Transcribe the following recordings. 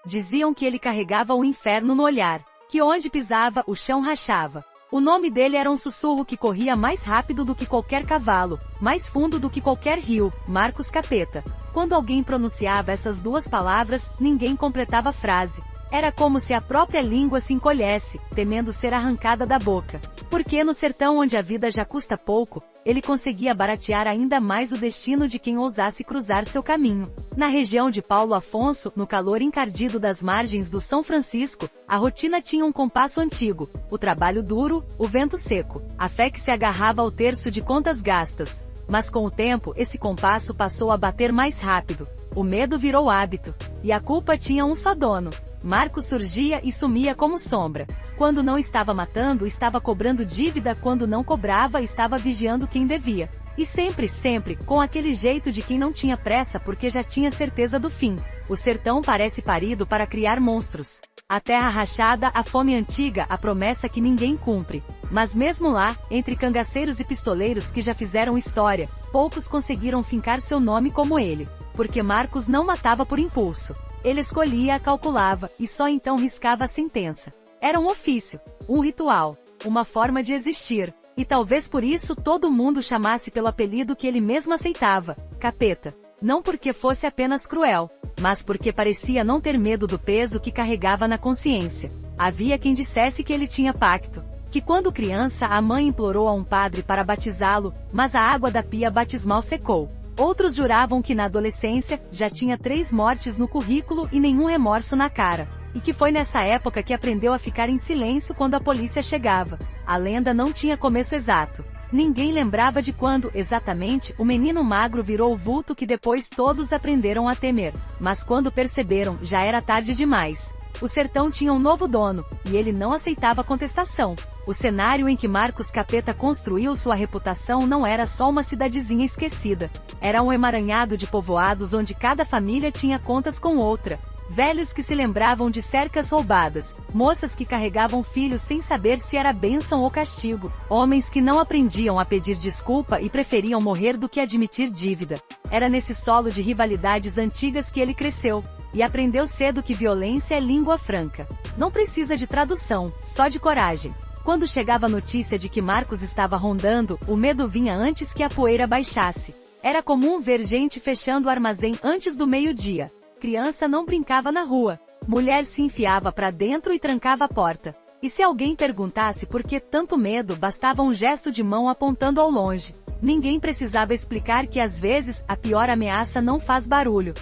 Diziam que ele carregava o inferno no olhar, que onde pisava, o chão rachava. O nome dele era um sussurro que corria mais rápido do que qualquer cavalo, mais fundo do que qualquer rio, Marcos Capeta. Quando alguém pronunciava essas duas palavras, ninguém completava a frase. Era como se a própria língua se encolhesse, temendo ser arrancada da boca. Porque no sertão onde a vida já custa pouco, ele conseguia baratear ainda mais o destino de quem ousasse cruzar seu caminho. Na região de Paulo Afonso, no calor encardido das margens do São Francisco, a rotina tinha um compasso antigo, o trabalho duro, o vento seco, a fé que se agarrava ao terço de contas gastas. Mas com o tempo, esse compasso passou a bater mais rápido. O medo virou hábito. E a culpa tinha um só dono. Marcos surgia e sumia como sombra. Quando não estava matando, estava cobrando dívida, quando não cobrava, estava vigiando quem devia. E sempre, com aquele jeito de quem não tinha pressa porque já tinha certeza do fim. O sertão parece parido para criar monstros. A terra rachada, a fome antiga, a promessa que ninguém cumpre. Mas mesmo lá, entre cangaceiros e pistoleiros que já fizeram história, poucos conseguiram fincar seu nome como ele. Porque Marcos não matava por impulso. Ele escolhia, calculava, e só então riscava a sentença. Era um ofício, um ritual, uma forma de existir. E talvez por isso todo mundo o chamasse pelo apelido que ele mesmo aceitava, Capeta. Não porque fosse apenas cruel, mas porque parecia não ter medo do peso que carregava na consciência. Havia quem dissesse que ele tinha pacto. Que quando criança a mãe implorou a um padre para batizá-lo, mas a água da pia batismal secou. Outros juravam que na adolescência, já tinha 3 mortes no currículo e nenhum remorso na cara. E que foi nessa época que aprendeu a ficar em silêncio quando a polícia chegava. A lenda não tinha começo exato. Ninguém lembrava de quando, exatamente, o menino magro virou o vulto que depois todos aprenderam a temer. Mas quando perceberam, já era tarde demais. O sertão tinha um novo dono, e ele não aceitava contestação. O cenário em que Marcos Capeta construiu sua reputação não era só uma cidadezinha esquecida. Era um emaranhado de povoados onde cada família tinha contas com outra. Velhos que se lembravam de cercas roubadas, moças que carregavam filhos sem saber se era bênção ou castigo, homens que não aprendiam a pedir desculpa e preferiam morrer do que admitir dívida. Era nesse solo de rivalidades antigas que ele cresceu, e aprendeu cedo que violência é língua franca. Não precisa de tradução, só de coragem. Quando chegava a notícia de que Marcos estava rondando, o medo vinha antes que a poeira baixasse. Era comum ver gente fechando o armazém antes do meio-dia. Criança não brincava na rua. Mulher se enfiava para dentro e trancava a porta. E se alguém perguntasse por que tanto medo, bastava um gesto de mão apontando ao longe. Ninguém precisava explicar que às vezes, a pior ameaça não faz barulho.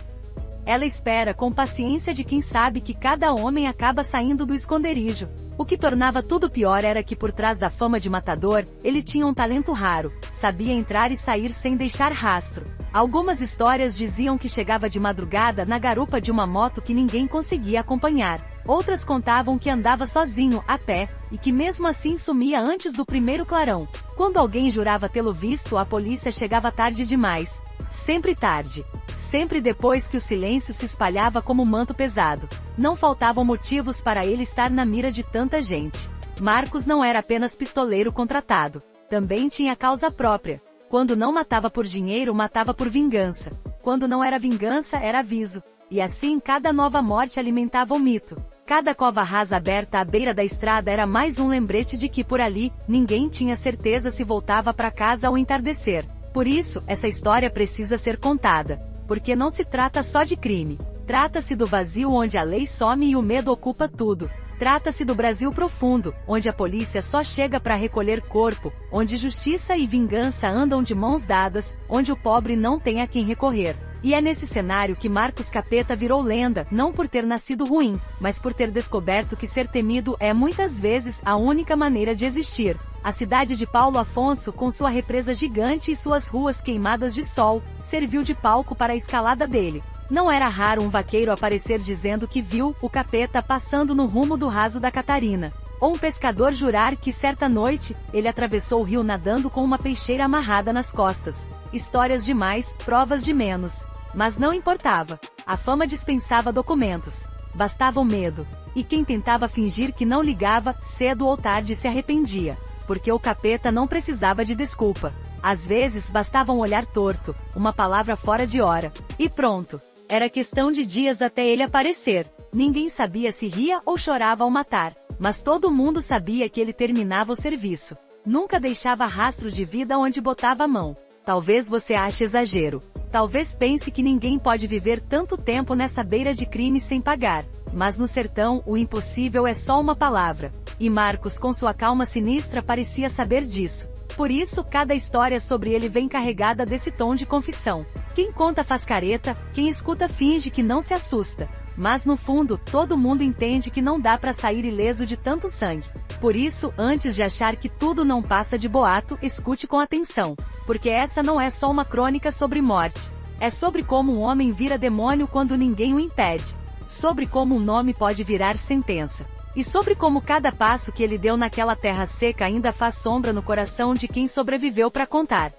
Ela espera com paciência de quem sabe que cada homem acaba saindo do esconderijo. O que tornava tudo pior era que por trás da fama de matador, ele tinha um talento raro, sabia entrar e sair sem deixar rastro. Algumas histórias diziam que chegava de madrugada na garupa de uma moto que ninguém conseguia acompanhar. Outras contavam que andava sozinho, a pé, e que mesmo assim sumia antes do primeiro clarão. Quando alguém jurava tê-lo visto, a polícia chegava tarde demais. Sempre tarde. Sempre depois que o silêncio se espalhava como um manto pesado. Não faltavam motivos para ele estar na mira de tanta gente. Marcos não era apenas pistoleiro contratado. Também tinha causa própria. Quando não matava por dinheiro, matava por vingança. Quando não era vingança, era aviso. E assim cada nova morte alimentava o mito. Cada cova rasa aberta à beira da estrada era mais um lembrete de que por ali, ninguém tinha certeza se voltava para casa ao entardecer. Por isso, essa história precisa ser contada. Porque não se trata só de crime. Trata-se do vazio onde a lei some e o medo ocupa tudo. Trata-se do Brasil profundo, onde a polícia só chega para recolher corpo, onde justiça e vingança andam de mãos dadas, onde o pobre não tem a quem recorrer. E é nesse cenário que Marcos Capeta virou lenda, não por ter nascido ruim, mas por ter descoberto que ser temido é muitas vezes a única maneira de existir. A cidade de Paulo Afonso, com sua represa gigante e suas ruas queimadas de sol, serviu de palco para a escalada dele. Não era raro um vaqueiro aparecer dizendo que viu o Capeta passando no rumo do raso da Catarina. Ou um pescador jurar que certa noite, ele atravessou o rio nadando com uma peixeira amarrada nas costas. Histórias demais, provas de menos. Mas não importava. A fama dispensava documentos. Bastava o medo. E quem tentava fingir que não ligava, cedo ou tarde se arrependia. Porque o Capeta não precisava de desculpa. Às vezes bastava um olhar torto, uma palavra fora de hora. E pronto. Era questão de dias até ele aparecer. Ninguém sabia se ria ou chorava ao matar, mas todo mundo sabia que ele terminava o serviço. Nunca deixava rastro de vida onde botava a mão. Talvez você ache exagero. Talvez pense que ninguém pode viver tanto tempo nessa beira de crime sem pagar. Mas no sertão, o impossível é só uma palavra. E Marcos, com sua calma sinistra, parecia saber disso. Por isso, cada história sobre ele vem carregada desse tom de confissão. Quem conta faz careta, quem escuta finge que não se assusta. Mas no fundo, todo mundo entende que não dá para sair ileso de tanto sangue. Por isso, antes de achar que tudo não passa de boato, escute com atenção. Porque essa não é só uma crônica sobre morte. É sobre como um homem vira demônio quando ninguém o impede. Sobre como um nome pode virar sentença. E sobre como cada passo que ele deu naquela terra seca ainda faz sombra no coração de quem sobreviveu para contar.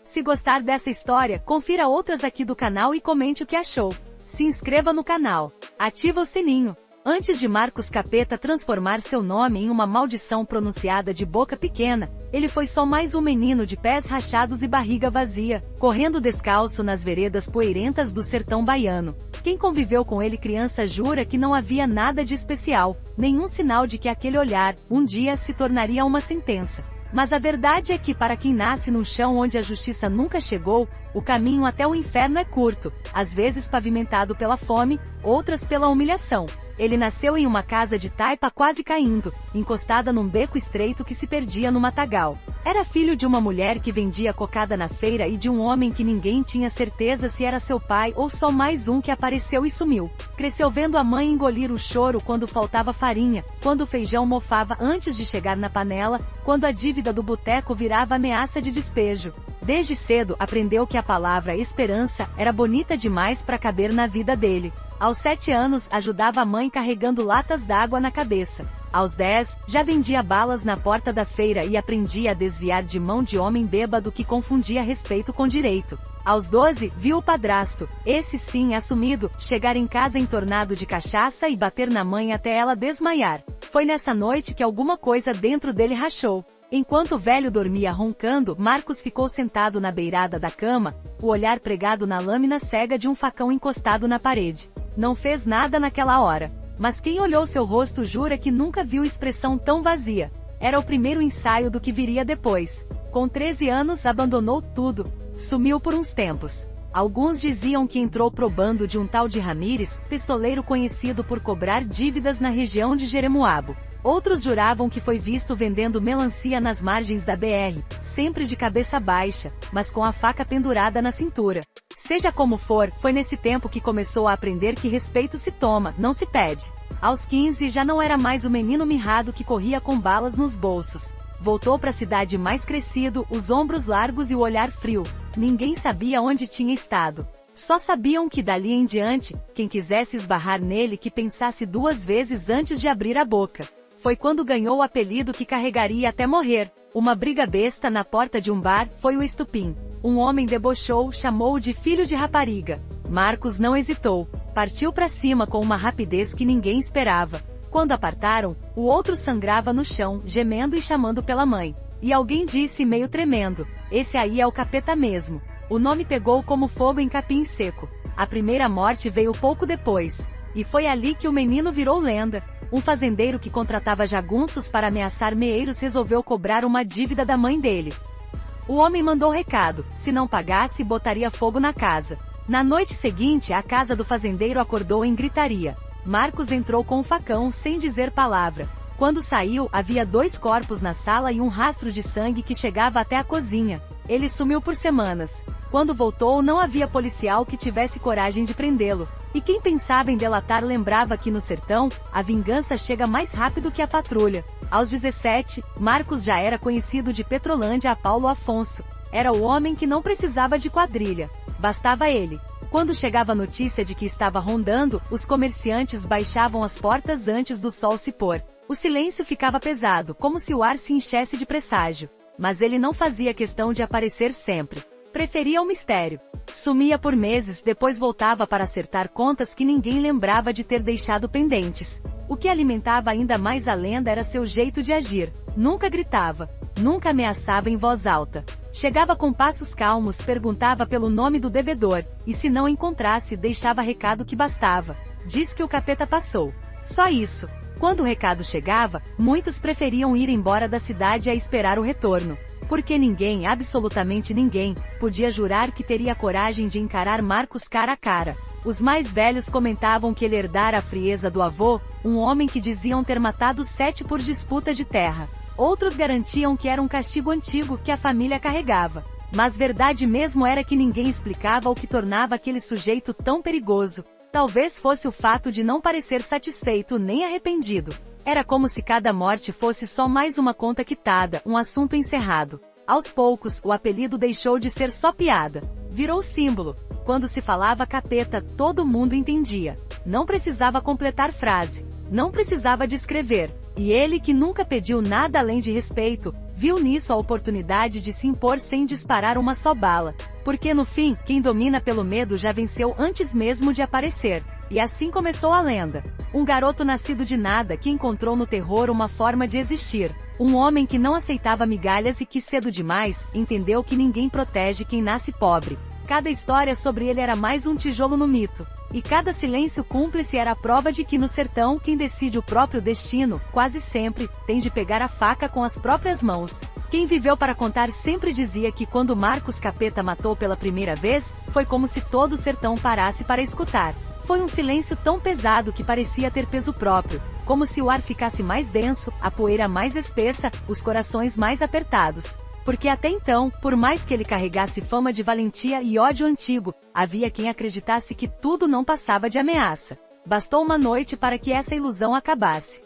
Se gostar dessa história, confira outras aqui do canal e comente o que achou. Se inscreva no canal. Ativa o sininho. Antes de Marcos Capeta transformar seu nome em uma maldição pronunciada de boca pequena, ele foi só mais um menino de pés rachados e barriga vazia, correndo descalço nas veredas poeirentas do sertão baiano. Quem conviveu com ele criança jura que não havia nada de especial, nenhum sinal de que aquele olhar, um dia, se tornaria uma sentença. Mas a verdade é que para quem nasce num chão onde a justiça nunca chegou, o caminho até o inferno é curto, às vezes pavimentado pela fome, outras pela humilhação. Ele nasceu em uma casa de taipa quase caindo, encostada num beco estreito que se perdia no matagal. Era filho de uma mulher que vendia cocada na feira e de um homem que ninguém tinha certeza se era seu pai ou só mais um que apareceu e sumiu. Cresceu vendo a mãe engolir o choro quando faltava farinha, quando o feijão mofava antes de chegar na panela, quando a dívida do boteco virava ameaça de despejo. Desde cedo aprendeu que a palavra esperança era bonita demais para caber na vida dele. Aos 7 anos, ajudava a mãe carregando latas d'água na cabeça. Aos 10, já vendia balas na porta da feira e aprendia a desviar de mão de homem bêbado que confundia respeito com direito. Aos 12, viu o padrasto, esse sim assumido, chegar em casa entornado de cachaça e bater na mãe até ela desmaiar. Foi nessa noite que alguma coisa dentro dele rachou. Enquanto o velho dormia roncando, Marcos ficou sentado na beirada da cama, o olhar pregado na lâmina cega de um facão encostado na parede. Não fez nada naquela hora. Mas quem olhou seu rosto jura que nunca viu expressão tão vazia. Era o primeiro ensaio do que viria depois. Com 13 anos abandonou tudo. Sumiu por uns tempos. Alguns diziam que entrou pro bando de um tal de Ramírez, pistoleiro conhecido por cobrar dívidas na região de Jeremoabo. Outros juravam que foi visto vendendo melancia nas margens da BR, sempre de cabeça baixa, mas com a faca pendurada na cintura. Seja como for, foi nesse tempo que começou a aprender que respeito se toma, não se pede. Aos 15 já não era mais o menino mirrado que corria com balas nos bolsos. Voltou para a cidade mais crescido, os ombros largos e o olhar frio. Ninguém sabia onde tinha estado. Só sabiam que dali em diante, quem quisesse esbarrar nele que pensasse 2 vezes antes de abrir a boca. Foi quando ganhou o apelido que carregaria até morrer. Uma briga besta na porta de um bar foi o estupim. Um homem debochou, chamou-o de filho de rapariga. Marcos não hesitou. Partiu para cima com uma rapidez que ninguém esperava. Quando apartaram, o outro sangrava no chão, gemendo e chamando pela mãe. E alguém disse meio tremendo, esse aí é o capeta mesmo. O nome pegou como fogo em capim seco. A primeira morte veio pouco depois. E foi ali que o menino virou lenda. Um fazendeiro que contratava jagunços para ameaçar meeiros resolveu cobrar uma dívida da mãe dele. O homem mandou recado, se não pagasse botaria fogo na casa. Na noite seguinte a casa do fazendeiro acordou em gritaria. Marcos entrou com um facão sem dizer palavra. Quando saiu, havia 2 corpos na sala e um rastro de sangue que chegava até a cozinha. Ele sumiu por semanas. Quando voltou não havia policial que tivesse coragem de prendê-lo. E quem pensava em delatar lembrava que no sertão, a vingança chega mais rápido que a patrulha. Aos 17, Marcos já era conhecido de Petrolândia a Paulo Afonso. Era o homem que não precisava de quadrilha. Bastava ele. Quando chegava a notícia de que estava rondando, os comerciantes baixavam as portas antes do sol se pôr. O silêncio ficava pesado, como se o ar se enchesse de presságio. Mas ele não fazia questão de aparecer sempre. Preferia o mistério. Sumia por meses, depois voltava para acertar contas que ninguém lembrava de ter deixado pendentes. O que alimentava ainda mais a lenda era seu jeito de agir. Nunca gritava. Nunca ameaçava em voz alta. Chegava com passos calmos, perguntava pelo nome do devedor, e se não encontrasse, deixava recado que bastava. Diz que o capeta passou. Só isso. Quando o recado chegava, muitos preferiam ir embora da cidade a esperar o retorno. Porque ninguém, absolutamente ninguém, podia jurar que teria coragem de encarar Marcos cara a cara. Os mais velhos comentavam que ele herdara a frieza do avô, um homem que diziam ter matado 7 por disputa de terra. Outros garantiam que era um castigo antigo que a família carregava. Mas verdade mesmo era que ninguém explicava o que tornava aquele sujeito tão perigoso. Talvez fosse o fato de não parecer satisfeito nem arrependido. Era como se cada morte fosse só mais uma conta quitada, um assunto encerrado. Aos poucos, o apelido deixou de ser só piada. Virou símbolo. Quando se falava capeta, todo mundo entendia. Não precisava completar frase. Não precisava descrever. E ele, que nunca pediu nada além de respeito, viu nisso a oportunidade de se impor sem disparar uma só bala. Porque no fim, quem domina pelo medo já venceu antes mesmo de aparecer. E assim começou a lenda. Um garoto nascido de nada que encontrou no terror uma forma de existir. Um homem que não aceitava migalhas e que cedo demais, entendeu que ninguém protege quem nasce pobre. Cada história sobre ele era mais um tijolo no mito. E cada silêncio cúmplice era a prova de que no sertão quem decide o próprio destino, quase sempre, tem de pegar a faca com as próprias mãos. Quem viveu para contar sempre dizia que quando Marcos Capeta matou pela primeira vez, foi como se todo o sertão parasse para escutar. Foi um silêncio tão pesado que parecia ter peso próprio, como se o ar ficasse mais denso, a poeira mais espessa, os corações mais apertados. Porque até então, por mais que ele carregasse fama de valentia e ódio antigo, havia quem acreditasse que tudo não passava de ameaça. Bastou uma noite para que essa ilusão acabasse.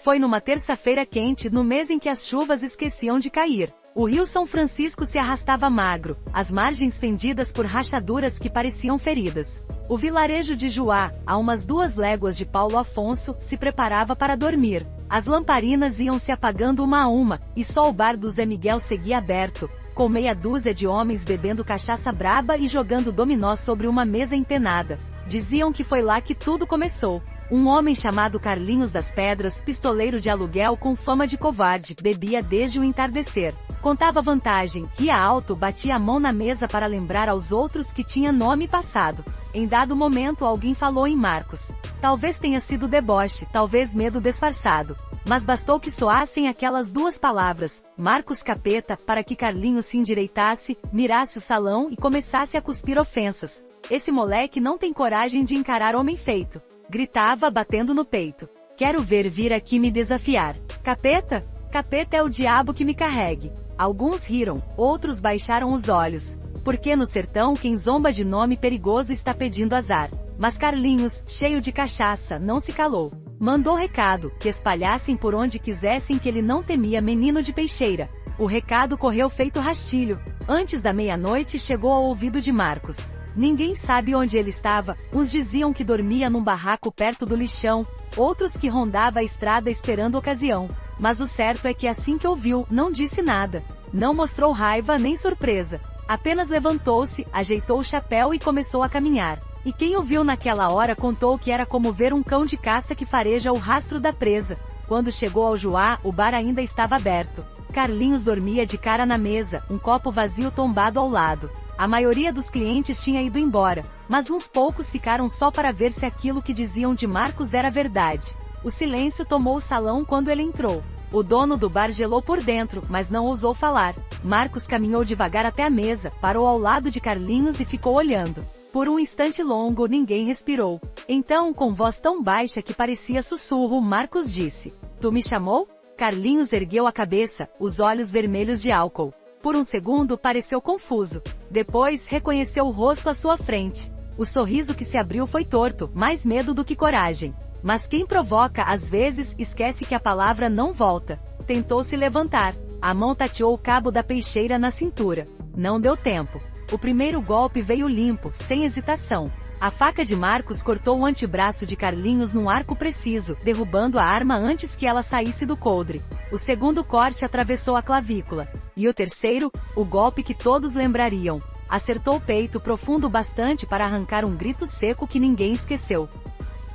Foi numa terça-feira quente, no mês em que as chuvas esqueciam de cair. O rio São Francisco se arrastava magro, as margens fendidas por rachaduras que pareciam feridas. O vilarejo de Juá, a umas 2 léguas de Paulo Afonso, se preparava para dormir. As lamparinas iam se apagando uma a uma, e só o bar do Zé Miguel seguia aberto, com meia dúzia de homens bebendo cachaça braba e jogando dominó sobre uma mesa empenada. Diziam que foi lá que tudo começou. Um homem chamado Carlinhos das Pedras, pistoleiro de aluguel com fama de covarde, bebia desde o entardecer. Contava vantagem, ria alto, batia a mão na mesa para lembrar aos outros que tinha nome e passado. Em dado momento alguém falou em Marcos. Talvez tenha sido deboche, talvez medo disfarçado. Mas bastou que soassem aquelas 2 palavras, Marcos Capeta, para que Carlinhos se endireitasse, mirasse o salão e começasse a cuspir ofensas. Esse moleque não tem coragem de encarar homem feito. Gritava, batendo no peito. Quero ver vir aqui me desafiar. Capeta? Capeta é o diabo que me carregue. Alguns riram, outros baixaram os olhos. Porque no sertão quem zomba de nome perigoso está pedindo azar. Mas Carlinhos, cheio de cachaça, não se calou. Mandou recado, que espalhassem por onde quisessem que ele não temia menino de peixeira. O recado correu feito rastilho. Antes da meia-noite chegou ao ouvido de Marcos. Ninguém sabe onde ele estava, uns diziam que dormia num barraco perto do lixão, outros que rondava a estrada esperando ocasião. Mas o certo é que assim que ouviu, não disse nada. Não mostrou raiva nem surpresa. Apenas levantou-se, ajeitou o chapéu e começou a caminhar. E quem o viu naquela hora contou que era como ver um cão de caça que fareja o rastro da presa. Quando chegou ao Juá, o bar ainda estava aberto. Carlinhos dormia de cara na mesa, um copo vazio tombado ao lado. A maioria dos clientes tinha ido embora, mas uns poucos ficaram só para ver se aquilo que diziam de Marcos era verdade. O silêncio tomou o salão quando ele entrou. O dono do bar gelou por dentro, mas não ousou falar. Marcos caminhou devagar até a mesa, parou ao lado de Carlinhos e ficou olhando. Por um instante longo ninguém respirou. Então, com voz tão baixa que parecia sussurro, Marcos disse: "Tu me chamou?" Carlinhos ergueu a cabeça, os olhos vermelhos de álcool. Por um segundo pareceu confuso. Depois, reconheceu o rosto à sua frente. O sorriso que se abriu foi torto, mais medo do que coragem. Mas quem provoca às vezes esquece que a palavra não volta. Tentou se levantar. A mão tateou o cabo da peixeira na cintura. Não deu tempo. O primeiro golpe veio limpo, sem hesitação. A faca de Marcos cortou o antebraço de Carlinhos num arco preciso, derrubando a arma antes que ela saísse do coldre. O segundo corte atravessou a clavícula. E o terceiro, o golpe que todos lembrariam. Acertou o peito profundo bastante para arrancar um grito seco que ninguém esqueceu.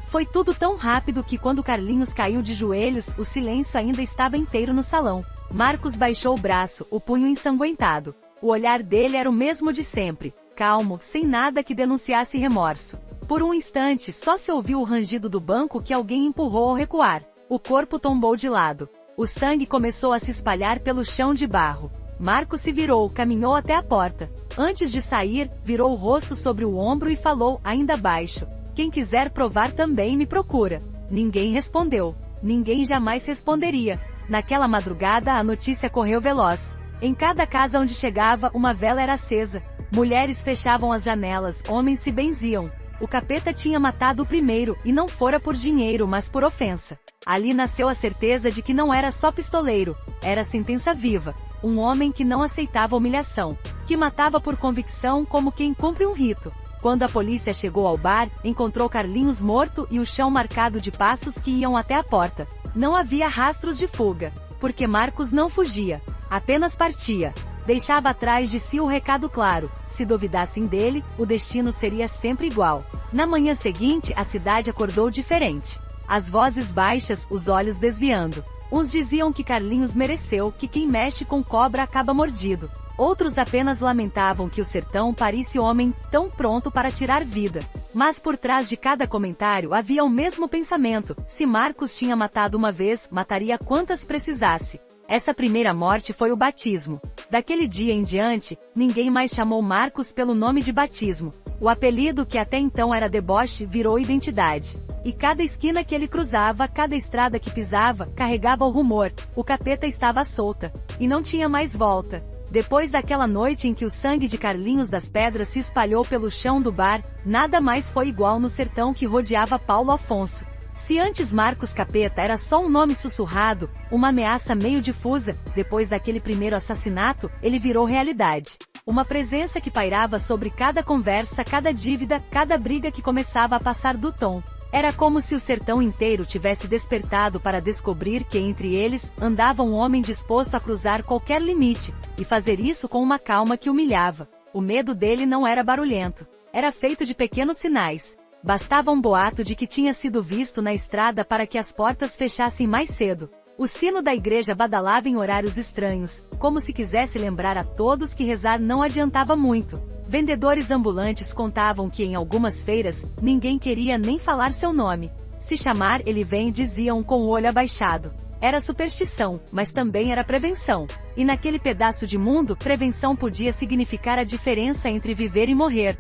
Foi tudo tão rápido que quando Carlinhos caiu de joelhos, o silêncio ainda estava inteiro no salão. Marcos baixou o braço, o punho ensanguentado. O olhar dele era o mesmo de sempre, calmo, sem nada que denunciasse remorso. Por um instante só se ouviu o rangido do banco que alguém empurrou ao recuar. O corpo tombou de lado. O sangue começou a se espalhar pelo chão de barro. Marcos se virou, caminhou até a porta. Antes de sair, virou o rosto sobre o ombro e falou, ainda baixo: "Quem quiser provar também me procura." Ninguém respondeu. Ninguém jamais responderia. Naquela madrugada a notícia correu veloz. Em cada casa onde chegava, uma vela era acesa. Mulheres fechavam as janelas, homens se benziam. O capeta tinha matado o primeiro, e não fora por dinheiro mas por ofensa. Ali nasceu a certeza de que não era só pistoleiro, era sentença viva. Um homem que não aceitava humilhação, que matava por convicção como quem cumpre um rito. Quando a polícia chegou ao bar, encontrou Carlinhos morto e o chão marcado de passos que iam até a porta. Não havia rastros de fuga, porque Marcos não fugia, apenas partia. Deixava atrás de si o recado claro: se duvidassem dele, o destino seria sempre igual. Na manhã seguinte, a cidade acordou diferente. As vozes baixas, os olhos desviando. Uns diziam que Carlinhos mereceu, que quem mexe com cobra acaba mordido. Outros apenas lamentavam que o sertão parecia homem tão pronto para tirar vida. Mas por trás de cada comentário havia o mesmo pensamento: se Marcos tinha matado uma vez, mataria quantas precisasse. Essa primeira morte foi o batismo. Daquele dia em diante, ninguém mais chamou Marcos pelo nome de batismo. O apelido, que até então era deboche, virou identidade. E cada esquina que ele cruzava, cada estrada que pisava, carregava o rumor: o capeta estava solta. E não tinha mais volta. Depois daquela noite em que o sangue de Carlinhos das Pedras se espalhou pelo chão do bar, nada mais foi igual no sertão que rodeava Paulo Afonso. Se antes Marcos Capeta era só um nome sussurrado, uma ameaça meio difusa, depois daquele primeiro assassinato, ele virou realidade. Uma presença que pairava sobre cada conversa, cada dívida, cada briga que começava a passar do tom. Era como se o sertão inteiro tivesse despertado para descobrir que entre eles, andava um homem disposto a cruzar qualquer limite, e fazer isso com uma calma que humilhava. O medo dele não era barulhento. Era feito de pequenos sinais. Bastava um boato de que tinha sido visto na estrada para que as portas fechassem mais cedo. O sino da igreja badalava em horários estranhos, como se quisesse lembrar a todos que rezar não adiantava muito. Vendedores ambulantes contavam que em algumas feiras, ninguém queria nem falar seu nome. Se chamar ele vem, diziam com o olho abaixado. Era superstição, mas também era prevenção. E naquele pedaço de mundo, prevenção podia significar a diferença entre viver e morrer.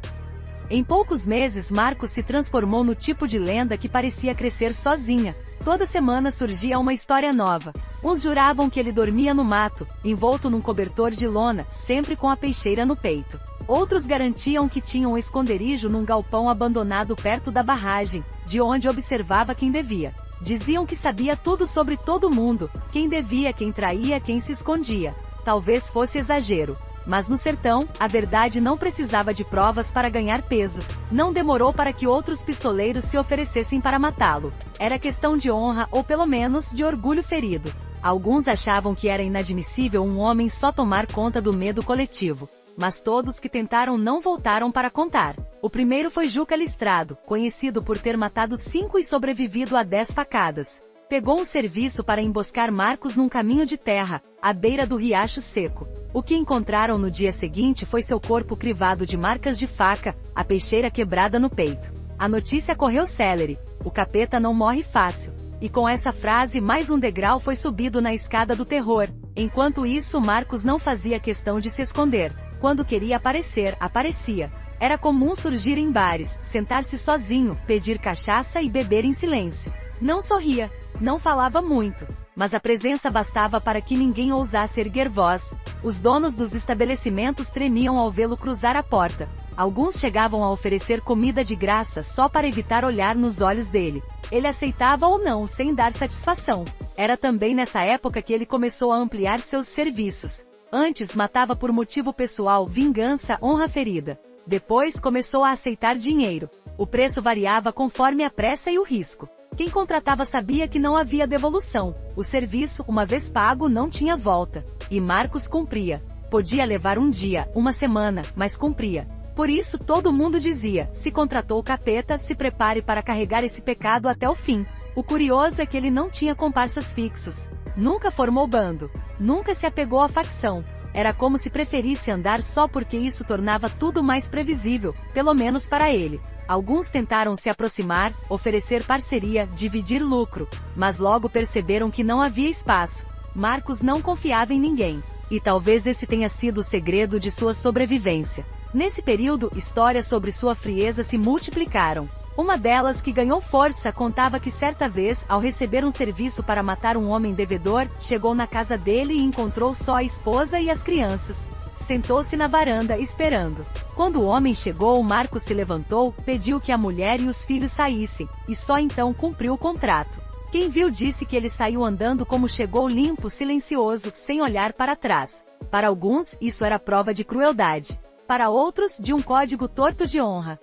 Em poucos meses Marcos se transformou no tipo de lenda que parecia crescer sozinha. Toda semana surgia uma história nova. Uns juravam que ele dormia no mato, envolto num cobertor de lona, sempre com a peixeira no peito. Outros garantiam que tinha um esconderijo num galpão abandonado perto da barragem, de onde observava quem devia. Diziam que sabia tudo sobre todo mundo, quem devia, quem traía, quem se escondia. Talvez fosse exagero. Mas no sertão, a verdade não precisava de provas para ganhar peso. Não demorou para que outros pistoleiros se oferecessem para matá-lo. Era questão de honra, ou pelo menos, de orgulho ferido. Alguns achavam que era inadmissível um homem só tomar conta do medo coletivo. Mas todos que tentaram não voltaram para contar. O primeiro foi Juca Listrado, conhecido por ter matado 5 e sobrevivido a 10 facadas. Pegou um serviço para emboscar Marcos num caminho de terra, à beira do riacho seco. O que encontraram no dia seguinte foi seu corpo crivado de marcas de faca, a peixeira quebrada no peito. A notícia correu célere: o capeta não morre fácil. E com essa frase mais um degrau foi subido na escada do terror. Enquanto isso, Marcos não fazia questão de se esconder. Quando queria aparecer, aparecia. Era comum surgir em bares, sentar-se sozinho, pedir cachaça e beber em silêncio. Não sorria, não falava muito, mas a presença bastava para que ninguém ousasse erguer voz. Os donos dos estabelecimentos tremiam ao vê-lo cruzar a porta. Alguns chegavam a oferecer comida de graça só para evitar olhar nos olhos dele. Ele aceitava ou não, sem dar satisfação. Era também nessa época que ele começou a ampliar seus serviços. Antes matava por motivo pessoal, vingança, honra ferida. Depois começou a aceitar dinheiro. O preço variava conforme a pressa e o risco. Quem contratava sabia que não havia devolução. O serviço, uma vez pago, não tinha volta. E Marcos cumpria. Podia levar um dia, uma semana, mas cumpria. Por isso todo mundo dizia: se contratou o capeta, se prepare para carregar esse pecado até o fim. O curioso é que ele não tinha comparsas fixos. Nunca formou bando. Nunca se apegou à facção. Era como se preferisse andar só porque isso tornava tudo mais previsível, pelo menos para ele. Alguns tentaram se aproximar, oferecer parceria, dividir lucro, mas logo perceberam que não havia espaço. Marcos não confiava em ninguém. E talvez esse tenha sido o segredo de sua sobrevivência. Nesse período, histórias sobre sua frieza se multiplicaram. Uma delas, que ganhou força, contava que certa vez, ao receber um serviço para matar um homem devedor, chegou na casa dele e encontrou só a esposa e as crianças. Sentou-se na varanda, esperando. Quando o homem chegou, Marcos se levantou, pediu que a mulher e os filhos saíssem, e só então cumpriu o contrato. Quem viu disse que ele saiu andando como chegou, limpo, silencioso, sem olhar para trás. Para alguns, isso era prova de crueldade. Para outros, de um código torto de honra.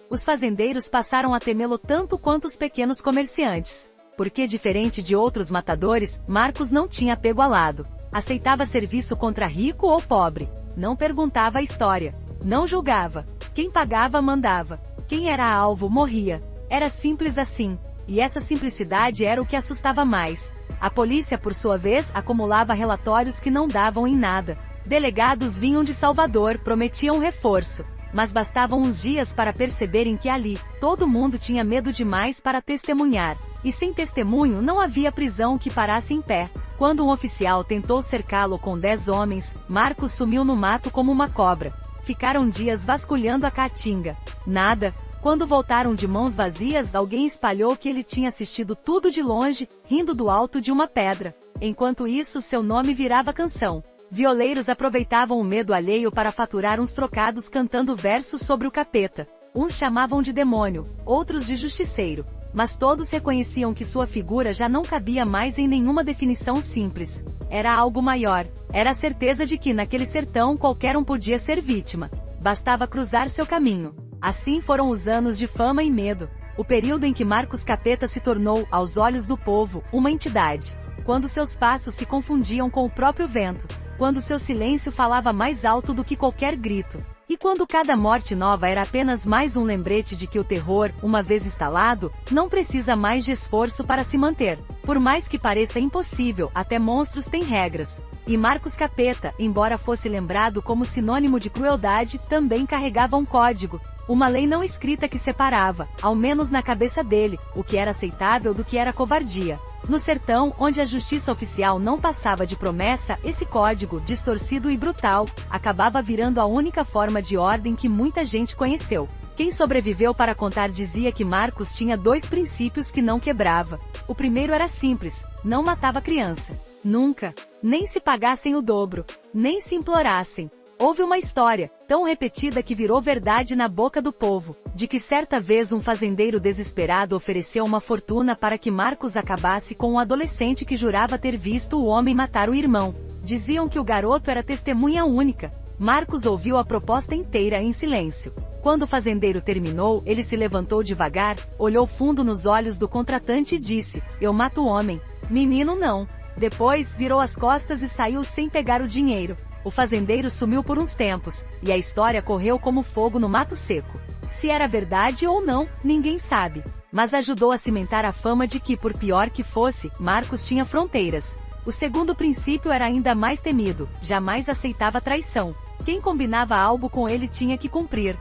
Os fazendeiros passaram a temê-lo tanto quanto os pequenos comerciantes. Porque, diferente de outros matadores, Marcos não tinha apego alado. Aceitava serviço contra rico ou pobre. Não perguntava a história. Não julgava. Quem pagava, mandava. Quem era alvo, morria. Era simples assim. E essa simplicidade era o que assustava mais. A polícia, por sua vez, acumulava relatórios que não davam em nada. Delegados vinham de Salvador, prometiam reforço. Mas bastavam uns dias para perceberem que ali, todo mundo tinha medo demais para testemunhar. E sem testemunho não havia prisão que parasse em pé. Quando um oficial tentou cercá-lo com 10 homens, Marcos sumiu no mato como uma cobra. Ficaram dias vasculhando a caatinga. Nada. Quando voltaram de mãos vazias, alguém espalhou que ele tinha assistido tudo de longe, rindo do alto de uma pedra. Enquanto isso, seu nome virava canção. Violeiros aproveitavam o medo alheio para faturar uns trocados cantando versos sobre o capeta. Uns chamavam de demônio, outros de justiceiro. Mas todos reconheciam que sua figura já não cabia mais em nenhuma definição simples. Era algo maior. Era a certeza de que naquele sertão qualquer um podia ser vítima. Bastava cruzar seu caminho. Assim foram os anos de fama e medo. O período em que Marcos Capeta se tornou, aos olhos do povo, uma entidade. Quando seus passos se confundiam com o próprio vento. Quando seu silêncio falava mais alto do que qualquer grito. E quando cada morte nova era apenas mais um lembrete de que o terror, uma vez instalado, não precisa mais de esforço para se manter. Por mais que pareça impossível, até monstros têm regras. E Marcos Capeta, embora fosse lembrado como sinônimo de crueldade, também carregava um código. Uma lei não escrita que separava, ao menos na cabeça dele, o que era aceitável do que era covardia. No sertão, onde a justiça oficial não passava de promessa, esse código, distorcido e brutal, acabava virando a única forma de ordem que muita gente conheceu. Quem sobreviveu para contar dizia que Marcos tinha 2 princípios que não quebrava. O primeiro era simples: não matava criança. Nunca. Nem se pagassem o dobro. Nem se implorassem. Houve uma história, tão repetida que virou verdade na boca do povo, de que certa vez um fazendeiro desesperado ofereceu uma fortuna para que Marcos acabasse com um adolescente que jurava ter visto o homem matar o irmão. Diziam que o garoto era testemunha única. Marcos ouviu a proposta inteira em silêncio. Quando o fazendeiro terminou, ele se levantou devagar, olhou fundo nos olhos do contratante e disse: "Eu mato o homem. Menino não." Depois, virou as costas e saiu sem pegar o dinheiro. O fazendeiro sumiu por uns tempos, e a história correu como fogo no mato seco. Se era verdade ou não, ninguém sabe. Mas ajudou a cimentar a fama de que, por pior que fosse, Marcos tinha fronteiras. O segundo princípio era ainda mais temido: jamais aceitava traição. Quem combinava algo com ele tinha que cumprir.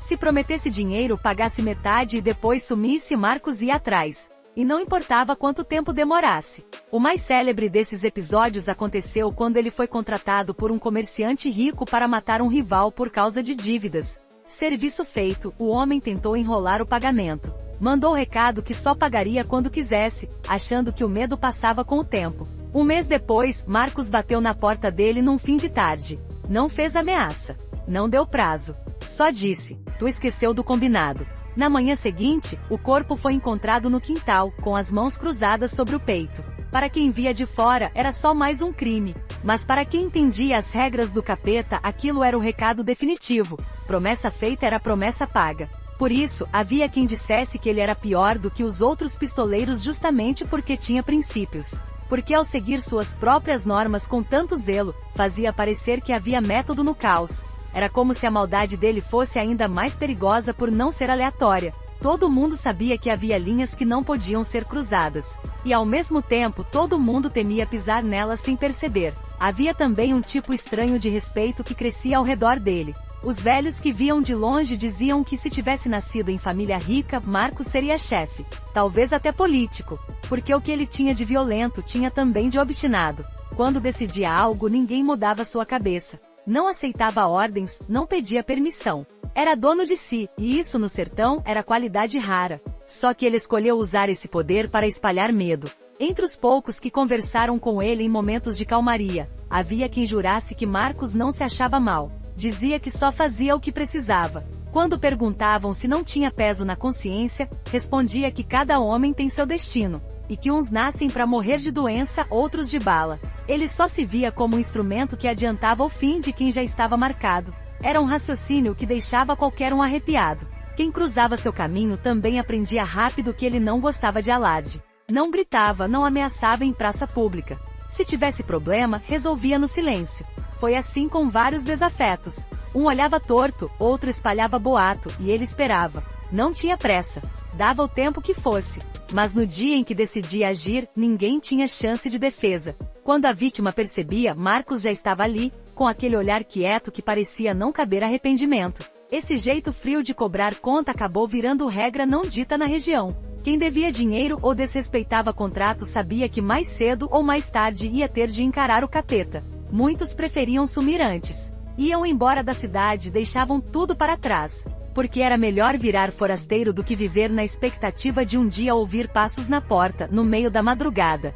Se prometesse dinheiro, pagasse metade e depois sumisse, Marcos ia atrás. E não importava quanto tempo demorasse. O mais célebre desses episódios aconteceu quando ele foi contratado por um comerciante rico para matar um rival por causa de dívidas. Serviço feito, o homem tentou enrolar o pagamento. Mandou recado que só pagaria quando quisesse, achando que o medo passava com o tempo. Um mês depois, Marcos bateu na porta dele num fim de tarde. Não fez ameaça. Não deu prazo. Só disse: "Tu esqueceu do combinado." Na manhã seguinte, o corpo foi encontrado no quintal, com as mãos cruzadas sobre o peito. Para quem via de fora, era só mais um crime. Mas para quem entendia as regras do capeta, aquilo era o recado definitivo. Promessa feita era promessa paga. Por isso, havia quem dissesse que ele era pior do que os outros pistoleiros justamente porque tinha princípios. Porque ao seguir suas próprias normas com tanto zelo, fazia parecer que havia método no caos. Era como se a maldade dele fosse ainda mais perigosa por não ser aleatória. Todo mundo sabia que havia linhas que não podiam ser cruzadas. E ao mesmo tempo todo mundo temia pisar nelas sem perceber. Havia também um tipo estranho de respeito que crescia ao redor dele. Os velhos que viam de longe diziam que se tivesse nascido em família rica, Marcos seria chefe. Talvez até político. Porque o que ele tinha de violento tinha também de obstinado. Quando decidia algo, ninguém mudava sua cabeça. Não aceitava ordens, não pedia permissão. Era dono de si, e isso no sertão era qualidade rara. Só que ele escolheu usar esse poder para espalhar medo. Entre os poucos que conversaram com ele em momentos de calmaria, havia quem jurasse que Marcos não se achava mal. Dizia que só fazia o que precisava. Quando perguntavam se não tinha peso na consciência, respondia que cada homem tem seu destino. E que uns nascem para morrer de doença, outros de bala. Ele só se via como um instrumento que adiantava o fim de quem já estava marcado. Era um raciocínio que deixava qualquer um arrepiado. Quem cruzava seu caminho também aprendia rápido que ele não gostava de alarde. Não gritava, não ameaçava em praça pública. Se tivesse problema, resolvia no silêncio. Foi assim com vários desafetos. Um olhava torto, outro espalhava boato, e ele esperava. Não tinha pressa. Dava o tempo que fosse. Mas no dia em que decidia agir, ninguém tinha chance de defesa. Quando a vítima percebia, Marcos já estava ali, com aquele olhar quieto que parecia não caber arrependimento. Esse jeito frio de cobrar conta acabou virando regra não dita na região. Quem devia dinheiro ou desrespeitava contrato sabia que mais cedo ou mais tarde ia ter de encarar o capeta. Muitos preferiam sumir antes. Iam embora da cidade, deixavam tudo para trás. Porque era melhor virar forasteiro do que viver na expectativa de um dia ouvir passos na porta, no meio da madrugada.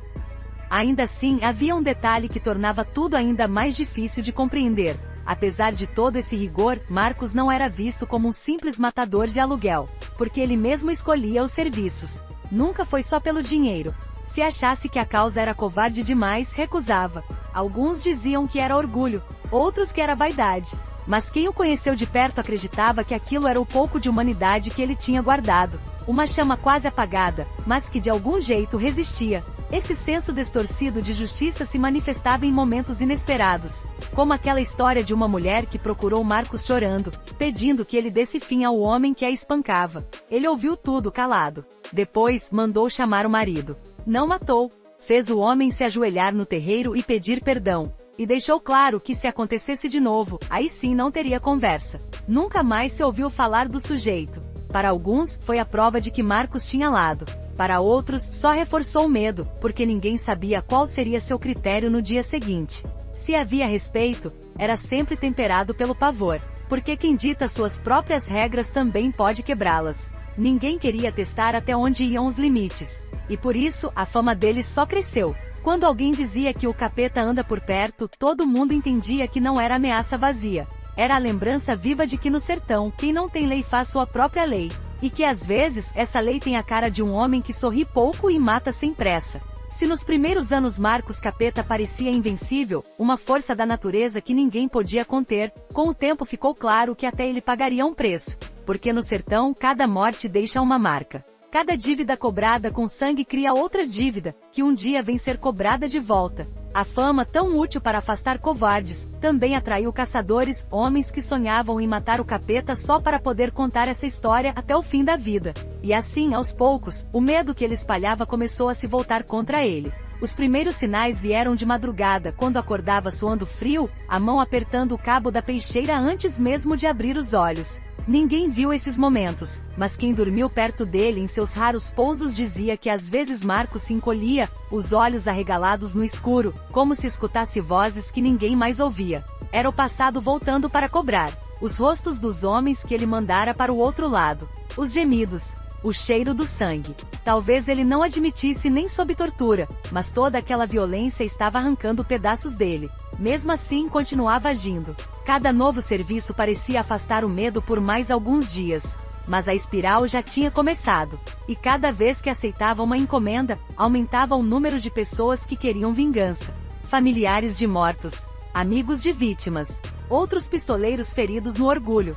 Ainda assim, havia um detalhe que tornava tudo ainda mais difícil de compreender. Apesar de todo esse rigor, Marcos não era visto como um simples matador de aluguel, porque ele mesmo escolhia os serviços. Nunca foi só pelo dinheiro. Se achasse que a causa era covarde demais, recusava. Alguns diziam que era orgulho, outros que era vaidade. Mas quem o conheceu de perto acreditava que aquilo era o pouco de humanidade que ele tinha guardado. Uma chama quase apagada, mas que de algum jeito resistia. Esse senso distorcido de justiça se manifestava em momentos inesperados. Como aquela história de uma mulher que procurou Marcos chorando, pedindo que ele desse fim ao homem que a espancava. Ele ouviu tudo calado. Depois, mandou chamar o marido. Não matou. Fez o homem se ajoelhar no terreiro e pedir perdão. E deixou claro que se acontecesse de novo, aí sim não teria conversa. Nunca mais se ouviu falar do sujeito. Para alguns, foi a prova de que Marcos tinha lado. Para outros, só reforçou o medo, porque ninguém sabia qual seria seu critério no dia seguinte. Se havia respeito, era sempre temperado pelo pavor. Porque quem dita suas próprias regras também pode quebrá-las. Ninguém queria testar até onde iam os limites. E por isso, a fama dele só cresceu. Quando alguém dizia que o capeta anda por perto, todo mundo entendia que não era ameaça vazia. Era a lembrança viva de que no sertão, quem não tem lei faz sua própria lei. E que às vezes, essa lei tem a cara de um homem que sorri pouco e mata sem pressa. Se nos primeiros anos Marcos Capeta parecia invencível, uma força da natureza que ninguém podia conter, com o tempo ficou claro que até ele pagaria um preço. Porque no sertão, cada morte deixa uma marca. Cada dívida cobrada com sangue cria outra dívida, que um dia vem ser cobrada de volta. A fama, tão útil para afastar covardes, também atraiu caçadores, homens que sonhavam em matar o capeta só para poder contar essa história até o fim da vida. E assim, aos poucos, o medo que ele espalhava começou a se voltar contra ele. Os primeiros sinais vieram de madrugada, quando acordava suando frio, a mão apertando o cabo da peixeira antes mesmo de abrir os olhos. Ninguém viu esses momentos, mas quem dormiu perto dele em seus raros pousos dizia que às vezes Marcos se encolhia, os olhos arregalados no escuro, como se escutasse vozes que ninguém mais ouvia. Era o passado voltando para cobrar. Os rostos dos homens que ele mandara para o outro lado. Os gemidos. O cheiro do sangue. Talvez ele não admitisse nem sob tortura, mas toda aquela violência estava arrancando pedaços dele. Mesmo assim continuava agindo. Cada novo serviço parecia afastar o medo por mais alguns dias. Mas a espiral já tinha começado. E cada vez que aceitava uma encomenda, aumentava o número de pessoas que queriam vingança. Familiares de mortos. Amigos de vítimas. Outros pistoleiros feridos no orgulho.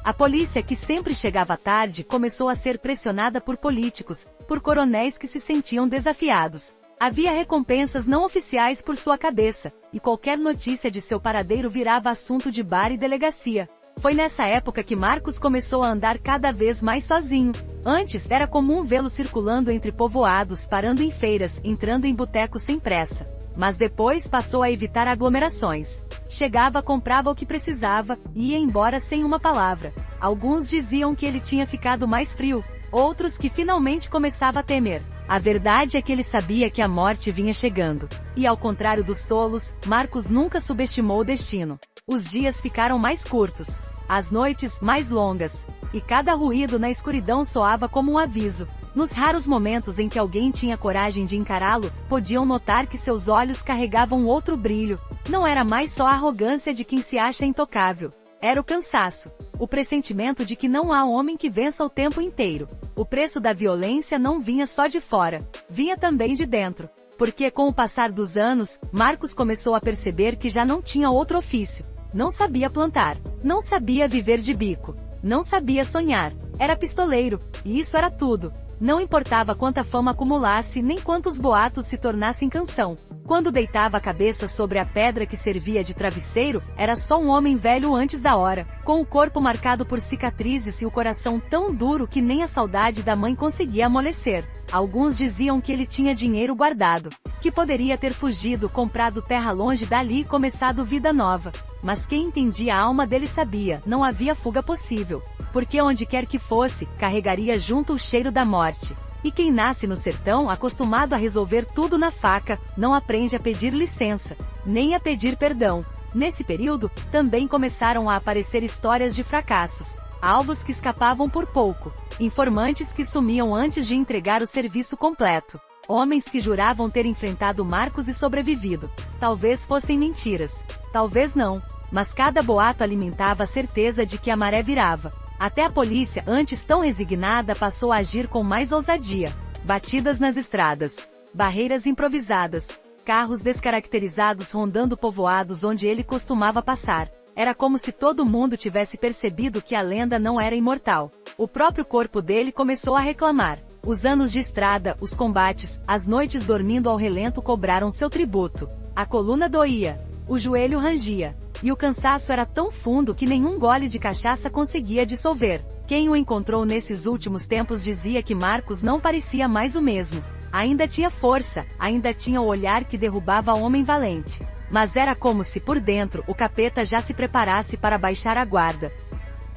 A polícia, que sempre chegava tarde, começou a ser pressionada por políticos, por coronéis que se sentiam desafiados. Havia recompensas não oficiais por sua cabeça, e qualquer notícia de seu paradeiro virava assunto de bar e delegacia. Foi nessa época que Marcos começou a andar cada vez mais sozinho. Antes, era comum vê-lo circulando entre povoados, parando em feiras, entrando em botecos sem pressa. Mas depois passou a evitar aglomerações. Chegava, comprava o que precisava, e ia embora sem uma palavra. Alguns diziam que ele tinha ficado mais frio, outros que finalmente começava a temer. A verdade é que ele sabia que a morte vinha chegando. E ao contrário dos tolos, Marcos nunca subestimou o destino. Os dias ficaram mais curtos, as noites mais longas, e cada ruído na escuridão soava como um aviso. Nos raros momentos em que alguém tinha coragem de encará-lo, podiam notar que seus olhos carregavam outro brilho. Não era mais só a arrogância de quem se acha intocável. Era o cansaço. O pressentimento de que não há homem que vença o tempo inteiro. O preço da violência não vinha só de fora, vinha também de dentro. Porque com o passar dos anos, Marcos começou a perceber que já não tinha outro ofício. Não sabia plantar, não sabia viver de bico, não sabia sonhar. Era pistoleiro, e isso era tudo. Não importava quanta fama acumulasse nem quantos boatos se tornassem canção. Quando deitava a cabeça sobre a pedra que servia de travesseiro, era só um homem velho antes da hora, com o corpo marcado por cicatrizes e o coração tão duro que nem a saudade da mãe conseguia amolecer. Alguns diziam que ele tinha dinheiro guardado, que poderia ter fugido, comprado terra longe dali e começado vida nova. Mas quem entendia a alma dele sabia, não havia fuga possível, porque onde quer que fosse, carregaria junto o cheiro da morte. E quem nasce no sertão, acostumado a resolver tudo na faca, não aprende a pedir licença, nem a pedir perdão. Nesse período, também começaram a aparecer histórias de fracassos, alvos que escapavam por pouco, informantes que sumiam antes de entregar o serviço completo, homens que juravam ter enfrentado Marcos e sobrevivido. Talvez fossem mentiras, talvez não, mas cada boato alimentava a certeza de que a maré virava. Até a polícia, antes tão resignada, passou a agir com mais ousadia. Batidas nas estradas, barreiras improvisadas, carros descaracterizados rondando povoados onde ele costumava passar. Era como se todo mundo tivesse percebido que a lenda não era imortal. O próprio corpo dele começou a reclamar. Os anos de estrada, os combates, as noites dormindo ao relento cobraram seu tributo. A coluna doía, o joelho rangia. E o cansaço era tão fundo que nenhum gole de cachaça conseguia dissolver. Quem o encontrou nesses últimos tempos dizia que Marcos não parecia mais o mesmo. Ainda tinha força, ainda tinha o olhar que derrubava homem valente. Mas era como se por dentro o capeta já se preparasse para baixar a guarda.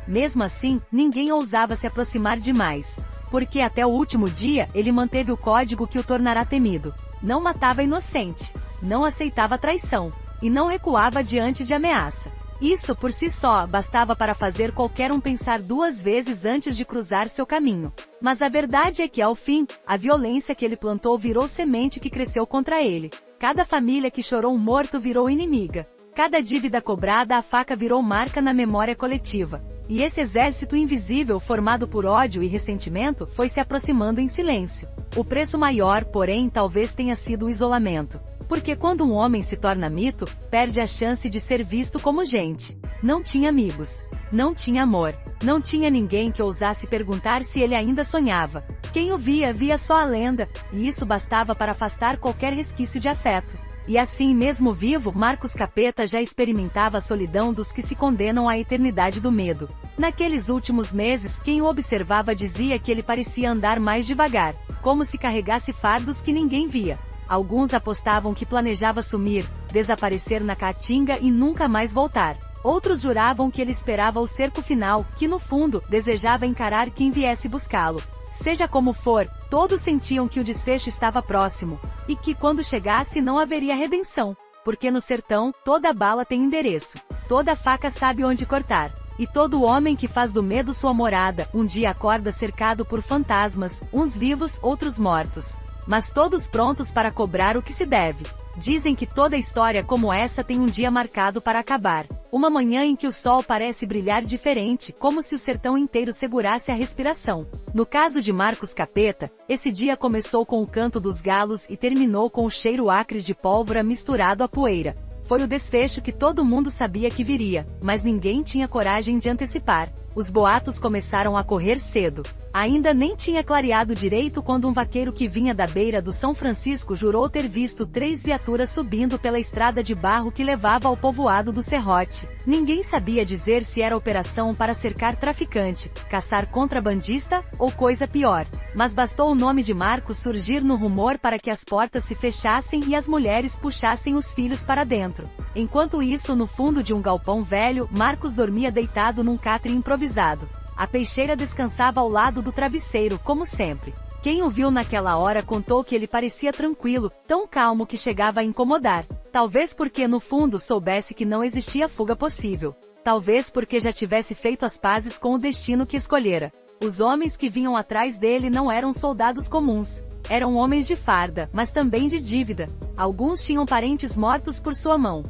Mesmo assim, ninguém ousava se aproximar demais. Porque até o último dia, ele manteve o código que o tornará temido. Não matava inocente. Não aceitava traição. E não recuava diante de ameaça. Isso por si só bastava para fazer qualquer um pensar duas vezes antes de cruzar seu caminho. Mas a verdade é que ao fim, a violência que ele plantou virou semente que cresceu contra ele. Cada família que chorou um morto virou inimiga. Cada dívida cobrada a faca virou marca na memória coletiva. E esse exército invisível formado por ódio e ressentimento foi se aproximando em silêncio. O preço maior, porém, talvez tenha sido o isolamento. Porque quando um homem se torna mito, perde a chance de ser visto como gente. Não tinha amigos. Não tinha amor. Não tinha ninguém que ousasse perguntar se ele ainda sonhava. Quem o via, via só a lenda, e isso bastava para afastar qualquer resquício de afeto. E assim, mesmo vivo, Marcos Capeta já experimentava a solidão dos que se condenam à eternidade do medo. Naqueles últimos meses, quem o observava dizia que ele parecia andar mais devagar, como se carregasse fardos que ninguém via. Alguns apostavam que planejava sumir, desaparecer na caatinga e nunca mais voltar. Outros juravam que ele esperava o cerco final, que no fundo, desejava encarar quem viesse buscá-lo. Seja como for, todos sentiam que o desfecho estava próximo, e que quando chegasse não haveria redenção. Porque no sertão, toda bala tem endereço, toda faca sabe onde cortar. E todo homem que faz do medo sua morada, um dia acorda cercado por fantasmas, uns vivos, outros mortos. Mas todos prontos para cobrar o que se deve. Dizem que toda história como essa tem um dia marcado para acabar. Uma manhã em que o sol parece brilhar diferente, como se o sertão inteiro segurasse a respiração. No caso de Marcos Capeta, esse dia começou com o canto dos galos e terminou com o cheiro acre de pólvora misturado à poeira. Foi o desfecho que todo mundo sabia que viria, mas ninguém tinha coragem de antecipar. Os boatos começaram a correr cedo. Ainda nem tinha clareado direito quando um vaqueiro que vinha da beira do São Francisco jurou ter visto 3 viaturas subindo pela estrada de barro que levava ao povoado do Serrote. Ninguém sabia dizer se era operação para cercar traficante, caçar contrabandista, ou coisa pior. Mas bastou o nome de Marcos surgir no rumor para que as portas se fechassem e as mulheres puxassem os filhos para dentro. Enquanto isso, no fundo de um galpão velho, Marcos dormia deitado num catre improvisado. A peixeira descansava ao lado do travesseiro, como sempre. Quem o viu naquela hora contou que ele parecia tranquilo, tão calmo que chegava a incomodar. Talvez porque no fundo soubesse que não existia fuga possível. Talvez porque já tivesse feito as pazes com o destino que escolhera. Os homens que vinham atrás dele não eram soldados comuns. Eram homens de farda, mas também de dívida. Alguns tinham parentes mortos por sua mão.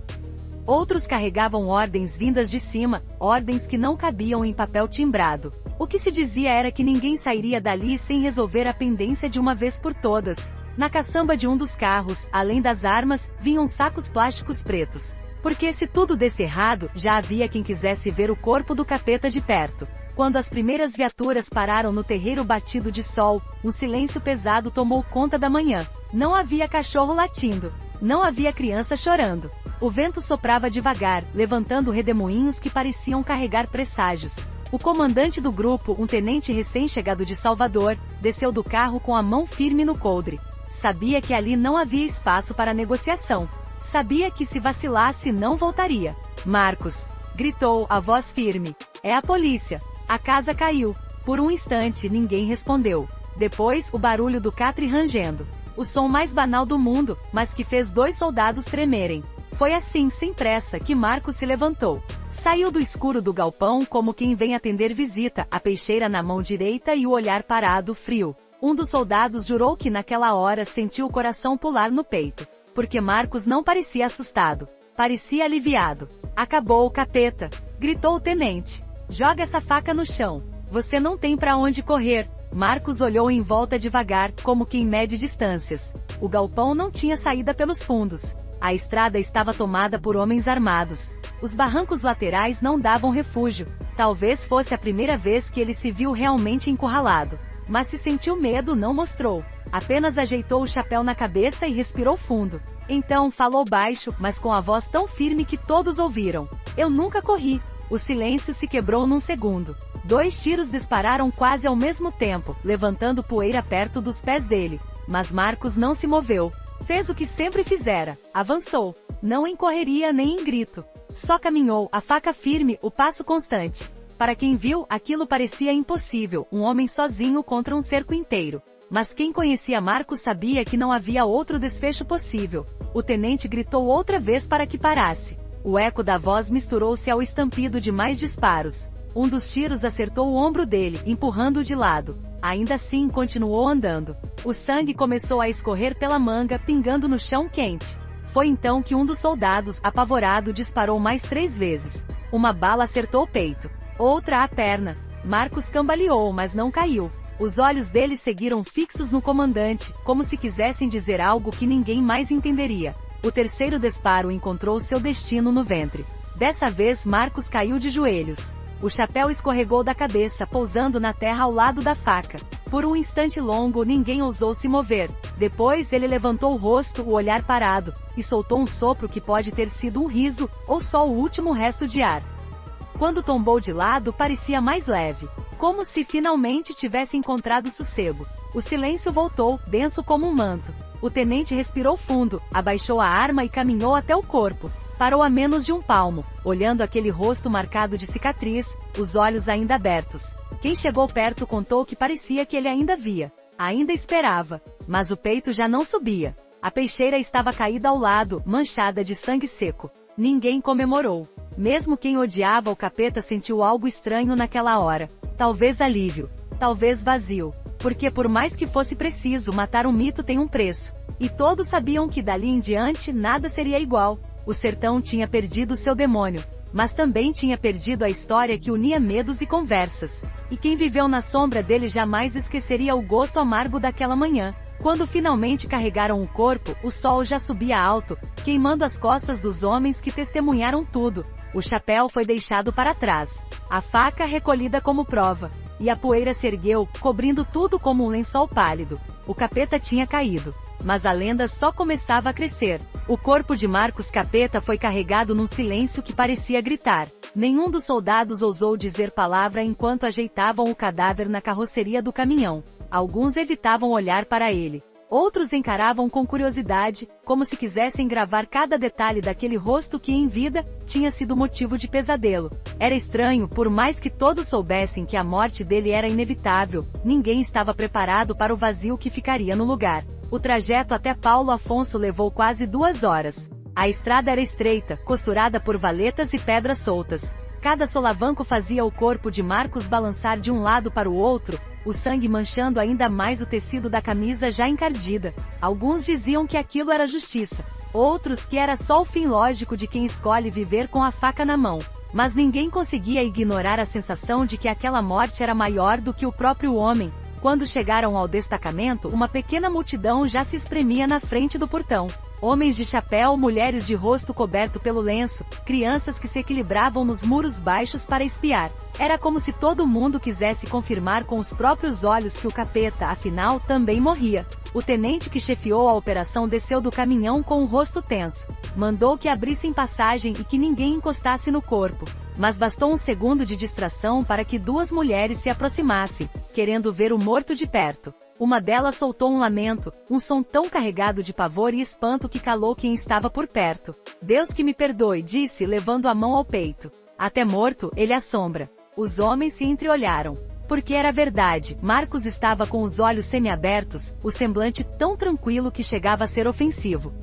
Outros carregavam ordens vindas de cima, ordens que não cabiam em papel timbrado. O que se dizia era que ninguém sairia dali sem resolver a pendência de uma vez por todas. Na caçamba de um dos carros, além das armas, vinham sacos plásticos pretos. Porque se tudo desse errado, já havia quem quisesse ver o corpo do capeta de perto. Quando as primeiras viaturas pararam no terreiro batido de sol, um silêncio pesado tomou conta da manhã. Não havia cachorro latindo. Não havia criança chorando. O vento soprava devagar, levantando redemoinhos que pareciam carregar presságios. O comandante do grupo, um tenente recém-chegado de Salvador, desceu do carro com a mão firme no coldre. Sabia que ali não havia espaço para negociação. Sabia que se vacilasse não voltaria. Marcos! Gritou, a voz firme. É a polícia. A casa caiu. Por um instante ninguém respondeu. Depois, o barulho do catre rangendo. O som mais banal do mundo, mas que fez 2 soldados tremerem. Foi assim, sem pressa, que Marcos se levantou. Saiu do escuro do galpão como quem vem atender visita, a peixeira na mão direita e o olhar parado, frio. Um dos soldados jurou que naquela hora sentiu o coração pular no peito. Porque Marcos não parecia assustado. Parecia aliviado. Acabou, capeta! Gritou o tenente. Joga essa faca no chão. Você não tem pra onde correr. Marcos olhou em volta devagar, como quem mede distâncias. O galpão não tinha saída pelos fundos. A estrada estava tomada por homens armados. Os barrancos laterais não davam refúgio. Talvez fosse a primeira vez que ele se viu realmente encurralado. Mas se sentiu medo, não mostrou. Apenas ajeitou o chapéu na cabeça e respirou fundo. Então falou baixo, mas com a voz tão firme que todos ouviram. Eu nunca corri. O silêncio se quebrou num segundo. 2 tiros dispararam quase ao mesmo tempo, levantando poeira perto dos pés dele. Mas Marcos não se moveu. Fez o que sempre fizera. Avançou. Não em correria nem em grito. Só caminhou, a faca firme, o passo constante. Para quem viu, aquilo parecia impossível, um homem sozinho contra um cerco inteiro. Mas quem conhecia Marcos sabia que não havia outro desfecho possível. O tenente gritou outra vez para que parasse. O eco da voz misturou-se ao estampido de mais disparos. Um dos tiros acertou o ombro dele, empurrando-o de lado. Ainda assim continuou andando. O sangue começou a escorrer pela manga, pingando no chão quente. Foi então que um dos soldados, apavorado, disparou mais 3 vezes. Uma bala acertou o peito. Outra a perna. Marcos cambaleou, mas não caiu. Os olhos dele seguiram fixos no comandante, como se quisessem dizer algo que ninguém mais entenderia. O terceiro disparo encontrou seu destino no ventre. Dessa vez Marcos caiu de joelhos. O chapéu escorregou da cabeça, pousando na terra ao lado da faca. Por um instante longo ninguém ousou se mover. Depois ele levantou o rosto, o olhar parado, e soltou um sopro que pode ter sido um riso, ou só o último resto de ar. Quando tombou de lado parecia mais leve. Como se finalmente tivesse encontrado sossego. O silêncio voltou, denso como um manto. O tenente respirou fundo, abaixou a arma e caminhou até o corpo. Parou a menos de um palmo, olhando aquele rosto marcado de cicatriz, os olhos ainda abertos. Quem chegou perto contou que parecia que ele ainda via. Ainda esperava. Mas o peito já não subia. A peixeira estava caída ao lado, manchada de sangue seco. Ninguém comemorou. Mesmo quem odiava o capeta sentiu algo estranho naquela hora. Talvez alívio. Talvez vazio. Porque por mais que fosse preciso matar um mito tem um preço. E todos sabiam que dali em diante nada seria igual. O sertão tinha perdido seu demônio. Mas também tinha perdido a história que unia medos e conversas. E quem viveu na sombra dele jamais esqueceria o gosto amargo daquela manhã. Quando finalmente carregaram o corpo, o sol já subia alto, queimando as costas dos homens que testemunharam tudo. O chapéu foi deixado para trás. A faca recolhida como prova. E a poeira se ergueu, cobrindo tudo como um lençol pálido. O capeta tinha caído. Mas a lenda só começava a crescer. O corpo de Marcos Capeta foi carregado num silêncio que parecia gritar. Nenhum dos soldados ousou dizer palavra enquanto ajeitavam o cadáver na carroceria do caminhão. Alguns evitavam olhar para ele. Outros encaravam com curiosidade, como se quisessem gravar cada detalhe daquele rosto que, em vida, tinha sido motivo de pesadelo. Era estranho, por mais que todos soubessem que a morte dele era inevitável, ninguém estava preparado para o vazio que ficaria no lugar. O trajeto até Paulo Afonso levou quase 2 horas. A estrada era estreita, costurada por valetas e pedras soltas. Cada solavanco fazia o corpo de Marcos balançar de um lado para o outro, o sangue manchando ainda mais o tecido da camisa já encardida. Alguns diziam que aquilo era justiça, outros que era só o fim lógico de quem escolhe viver com a faca na mão. Mas ninguém conseguia ignorar a sensação de que aquela morte era maior do que o próprio homem. Quando chegaram ao destacamento, uma pequena multidão já se espremia na frente do portão. Homens de chapéu, mulheres de rosto coberto pelo lenço, crianças que se equilibravam nos muros baixos para espiar. Era como se todo mundo quisesse confirmar com os próprios olhos que o capeta, afinal, também morria. O tenente que chefiou a operação desceu do caminhão com o rosto tenso. Mandou que abrissem passagem e que ninguém encostasse no corpo. Mas bastou um segundo de distração para que 2 mulheres se aproximassem, querendo ver o morto de perto. Uma delas soltou um lamento, um som tão carregado de pavor e espanto que calou quem estava por perto. "Deus que me perdoe", disse, levando a mão ao peito. Até morto, ele assombra. Os homens se entreolharam. Porque era verdade, Marcos estava com os olhos semiabertos, o semblante tão tranquilo que chegava a ser ofensivo.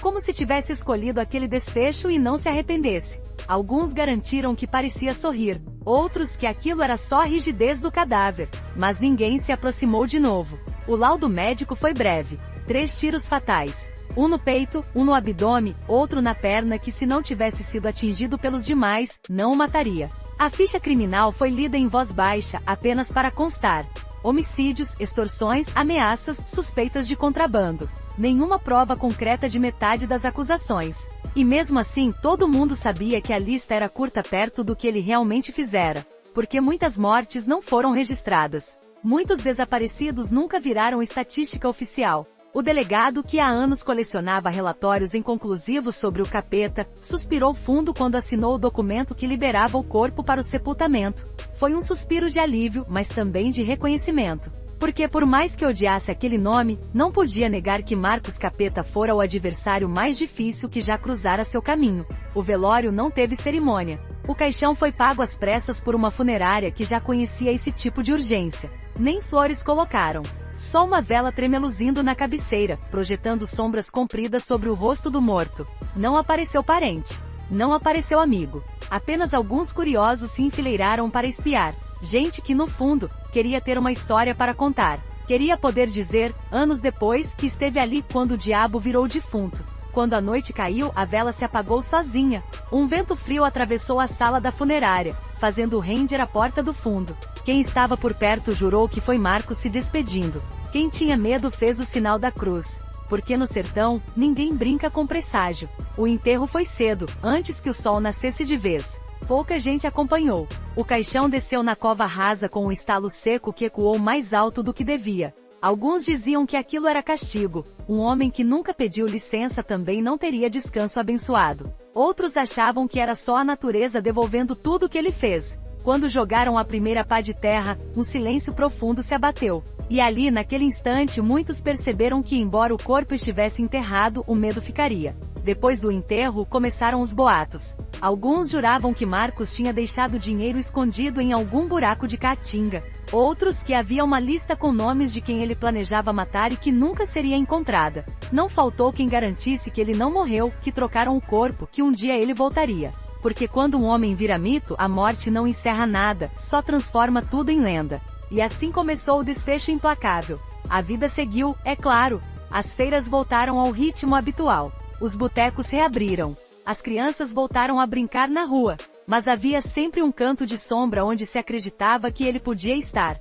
Como se tivesse escolhido aquele desfecho e não se arrependesse. Alguns garantiram que parecia sorrir, outros que aquilo era só a rigidez do cadáver, mas ninguém se aproximou de novo. O laudo médico foi breve. 3 tiros fatais. Um no peito, um no abdômen, outro na perna que, se não tivesse sido atingido pelos demais, não o mataria. A ficha criminal foi lida em voz baixa, apenas para constar. Homicídios, extorsões, ameaças, suspeitas de contrabando. Nenhuma prova concreta de metade das acusações. E mesmo assim, todo mundo sabia que a lista era curta perto do que ele realmente fizera. Porque muitas mortes não foram registradas. Muitos desaparecidos nunca viraram estatística oficial. O delegado, que há anos colecionava relatórios inconclusivos sobre o capeta, suspirou fundo quando assinou o documento que liberava o corpo para o sepultamento. Foi um suspiro de alívio, mas também de reconhecimento. Porque por mais que odiasse aquele nome, não podia negar que Marcos Capeta fora o adversário mais difícil que já cruzara seu caminho. O velório não teve cerimônia. O caixão foi pago às pressas por uma funerária que já conhecia esse tipo de urgência. Nem flores colocaram. Só uma vela tremeluzindo na cabeceira, projetando sombras compridas sobre o rosto do morto. Não apareceu parente. Não apareceu amigo. Apenas alguns curiosos se enfileiraram para espiar. Gente que, no fundo, queria ter uma história para contar. Queria poder dizer, anos depois, que esteve ali quando o diabo virou defunto. Quando a noite caiu, a vela se apagou sozinha. Um vento frio atravessou a sala da funerária, fazendo render a porta do fundo. Quem estava por perto jurou que foi Marcos se despedindo. Quem tinha medo fez o sinal da cruz. Porque no sertão, ninguém brinca com presságio. O enterro foi cedo, antes que o sol nascesse de vez. Pouca gente acompanhou. O caixão desceu na cova rasa com um estalo seco que ecoou mais alto do que devia. Alguns diziam que aquilo era castigo. Um homem que nunca pediu licença também não teria descanso abençoado. Outros achavam que era só a natureza devolvendo tudo o que ele fez. Quando jogaram a primeira pá de terra, um silêncio profundo se abateu. E ali, naquele instante, muitos perceberam que, embora o corpo estivesse enterrado, o medo ficaria. Depois do enterro, começaram os boatos. Alguns juravam que Marcos tinha deixado dinheiro escondido em algum buraco de caatinga. Outros que havia uma lista com nomes de quem ele planejava matar e que nunca seria encontrada. Não faltou quem garantisse que ele não morreu, que trocaram o corpo, que um dia ele voltaria. Porque quando um homem vira mito, a morte não encerra nada, só transforma tudo em lenda. E assim começou o desfecho implacável. A vida seguiu, é claro. As feiras voltaram ao ritmo habitual. Os botecos reabriram. As crianças voltaram a brincar na rua. Mas havia sempre um canto de sombra onde se acreditava que ele podia estar.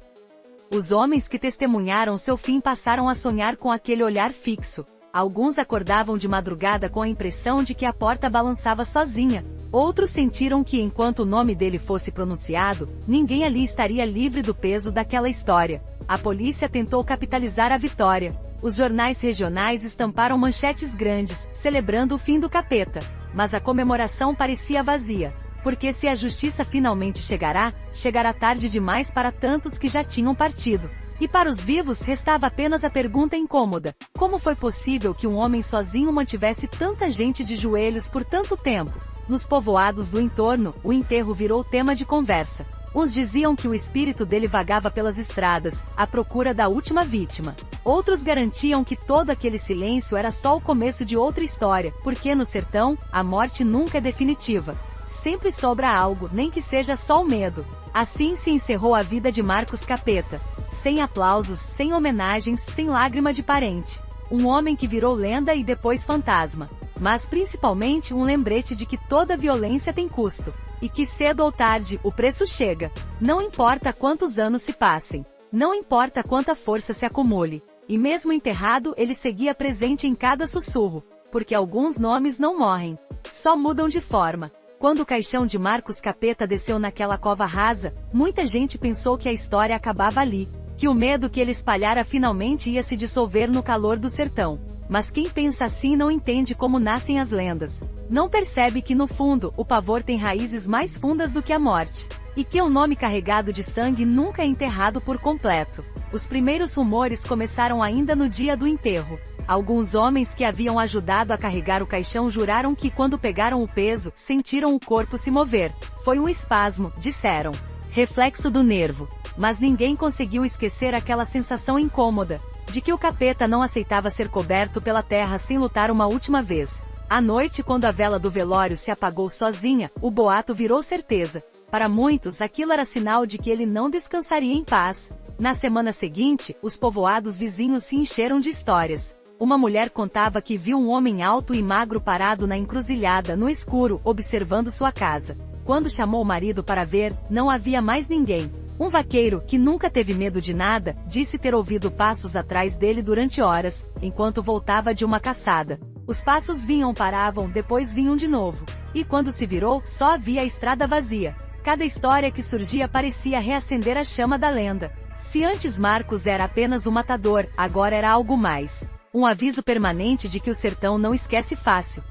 Os homens que testemunharam seu fim passaram a sonhar com aquele olhar fixo. Alguns acordavam de madrugada com a impressão de que a porta balançava sozinha. Outros sentiram que enquanto o nome dele fosse pronunciado, ninguém ali estaria livre do peso daquela história. A polícia tentou capitalizar a vitória. Os jornais regionais estamparam manchetes grandes, celebrando o fim do capeta. Mas a comemoração parecia vazia. Porque se a justiça finalmente chegará tarde demais para tantos que já tinham partido. E para os vivos restava apenas a pergunta incômoda: como foi possível que um homem sozinho mantivesse tanta gente de joelhos por tanto tempo? Nos povoados do entorno, o enterro virou tema de conversa. Uns diziam que o espírito dele vagava pelas estradas, à procura da última vítima. Outros garantiam que todo aquele silêncio era só o começo de outra história, porque no sertão, a morte nunca é definitiva. Sempre sobra algo, nem que seja só o medo. Assim se encerrou a vida de Marcos Capeta. Sem aplausos, sem homenagens, sem lágrima de parente. Um homem que virou lenda e depois fantasma. Mas principalmente um lembrete de que toda violência tem custo. E que cedo ou tarde, o preço chega. Não importa quantos anos se passem. Não importa quanta força se acumule. E mesmo enterrado, ele seguia presente em cada sussurro. Porque alguns nomes não morrem. Só mudam de forma. Quando o caixão de Marcos Capeta desceu naquela cova rasa, muita gente pensou que a história acabava ali. Que o medo que ele espalhara finalmente ia se dissolver no calor do sertão. Mas quem pensa assim não entende como nascem as lendas. Não percebe que no fundo, o pavor tem raízes mais fundas do que a morte. E que um nome carregado de sangue nunca é enterrado por completo. Os primeiros rumores começaram ainda no dia do enterro. Alguns homens que haviam ajudado a carregar o caixão juraram que quando pegaram o peso, sentiram o corpo se mover. Foi um espasmo, disseram. Reflexo do nervo. Mas ninguém conseguiu esquecer aquela sensação incômoda, de que o capeta não aceitava ser coberto pela terra sem lutar uma última vez. À noite, quando a vela do velório se apagou sozinha, o boato virou certeza. Para muitos, aquilo era sinal de que ele não descansaria em paz. Na semana seguinte, os povoados vizinhos se encheram de histórias. Uma mulher contava que viu um homem alto e magro parado na encruzilhada, no escuro, observando sua casa. Quando chamou o marido para ver, não havia mais ninguém. Um vaqueiro, que nunca teve medo de nada, disse ter ouvido passos atrás dele durante horas, enquanto voltava de uma caçada. Os passos vinham, paravam, depois vinham de novo. E quando se virou, só havia a estrada vazia. Cada história que surgia parecia reacender a chama da lenda. Se antes Marcos era apenas um matador, agora era algo mais. Um aviso permanente de que o sertão não esquece fácil.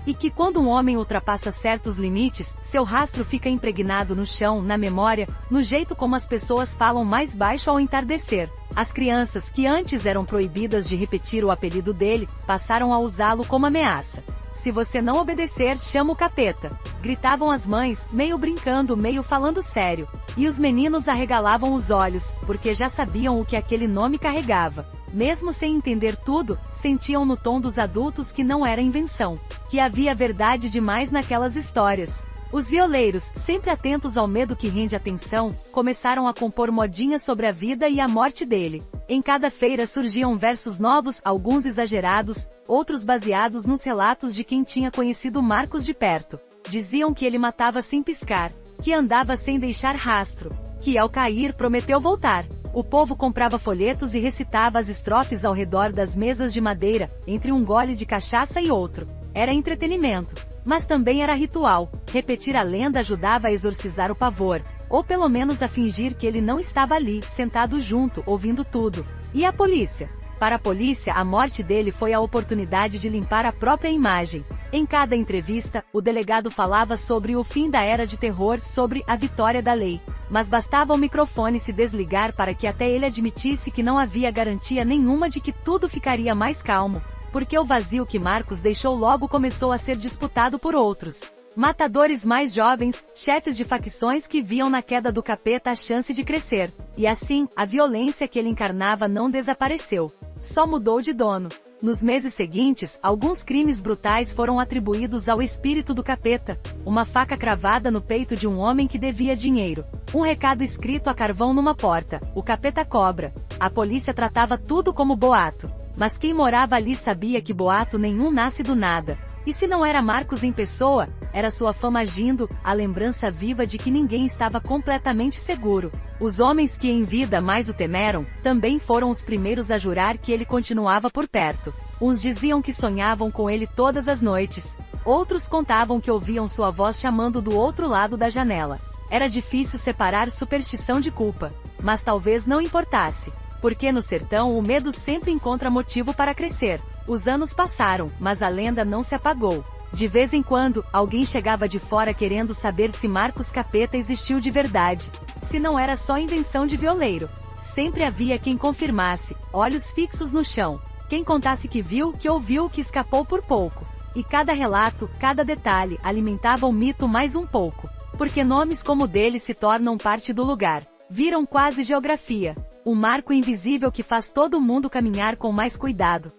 E que quando um homem ultrapassa certos limites, seu rastro fica impregnado no chão, na memória, no jeito como as pessoas falam mais baixo ao entardecer. As crianças, que antes eram proibidas de repetir o apelido dele, passaram a usá-lo como ameaça. Se você não obedecer, chama o capeta. Gritavam as mães, meio brincando, meio falando sério. E os meninos arregalavam os olhos, porque já sabiam o que aquele nome carregava. Mesmo sem entender tudo, sentiam no tom dos adultos que não era invenção. Que havia verdade demais naquelas histórias. Os violeiros, sempre atentos ao medo que rende atenção, começaram a compor modinhas sobre a vida e a morte dele. Em cada feira surgiam versos novos, alguns exagerados, outros baseados nos relatos de quem tinha conhecido Marcos de perto. Diziam que ele matava sem piscar, que andava sem deixar rastro, que ao cair prometeu voltar. O povo comprava folhetos e recitava as estrofes ao redor das mesas de madeira, entre um gole de cachaça e outro. Era entretenimento. Mas também era ritual. Repetir a lenda ajudava a exorcizar o pavor, ou pelo menos a fingir que ele não estava ali, sentado junto, ouvindo tudo. E a polícia? Para a polícia, a morte dele foi a oportunidade de limpar a própria imagem. Em cada entrevista, o delegado falava sobre o fim da era de terror, sobre a vitória da lei. Mas bastava o microfone se desligar para que até ele admitisse que não havia garantia nenhuma de que tudo ficaria mais calmo. Porque o vazio que Marcos deixou logo começou a ser disputado por outros. Matadores mais jovens, chefes de facções que viam na queda do capeta a chance de crescer. E assim, a violência que ele encarnava não desapareceu. Só mudou de dono. Nos meses seguintes, alguns crimes brutais foram atribuídos ao espírito do capeta. Uma faca cravada no peito de um homem que devia dinheiro. Um recado escrito a carvão numa porta. O capeta cobra. A polícia tratava tudo como boato. Mas quem morava ali sabia que boato nenhum nasce do nada. E se não era Marcos em pessoa, era sua fama agindo, a lembrança viva de que ninguém estava completamente seguro. Os homens que em vida mais o temeram, também foram os primeiros a jurar que ele continuava por perto. Uns diziam que sonhavam com ele todas as noites. Outros contavam que ouviam sua voz chamando do outro lado da janela. Era difícil separar superstição de culpa, mas talvez não importasse, porque no sertão o medo sempre encontra motivo para crescer. Os anos passaram, mas a lenda não se apagou. De vez em quando, alguém chegava de fora querendo saber se Marcos Capeta existiu de verdade, se não era só invenção de violeiro. Sempre havia quem confirmasse, olhos fixos no chão, quem contasse que viu, que ouviu, que escapou por pouco. E cada relato, cada detalhe, alimentava o mito mais um pouco. Porque nomes como o dele se tornam parte do lugar. Viram quase geografia. Um marco invisível que faz todo mundo caminhar com mais cuidado.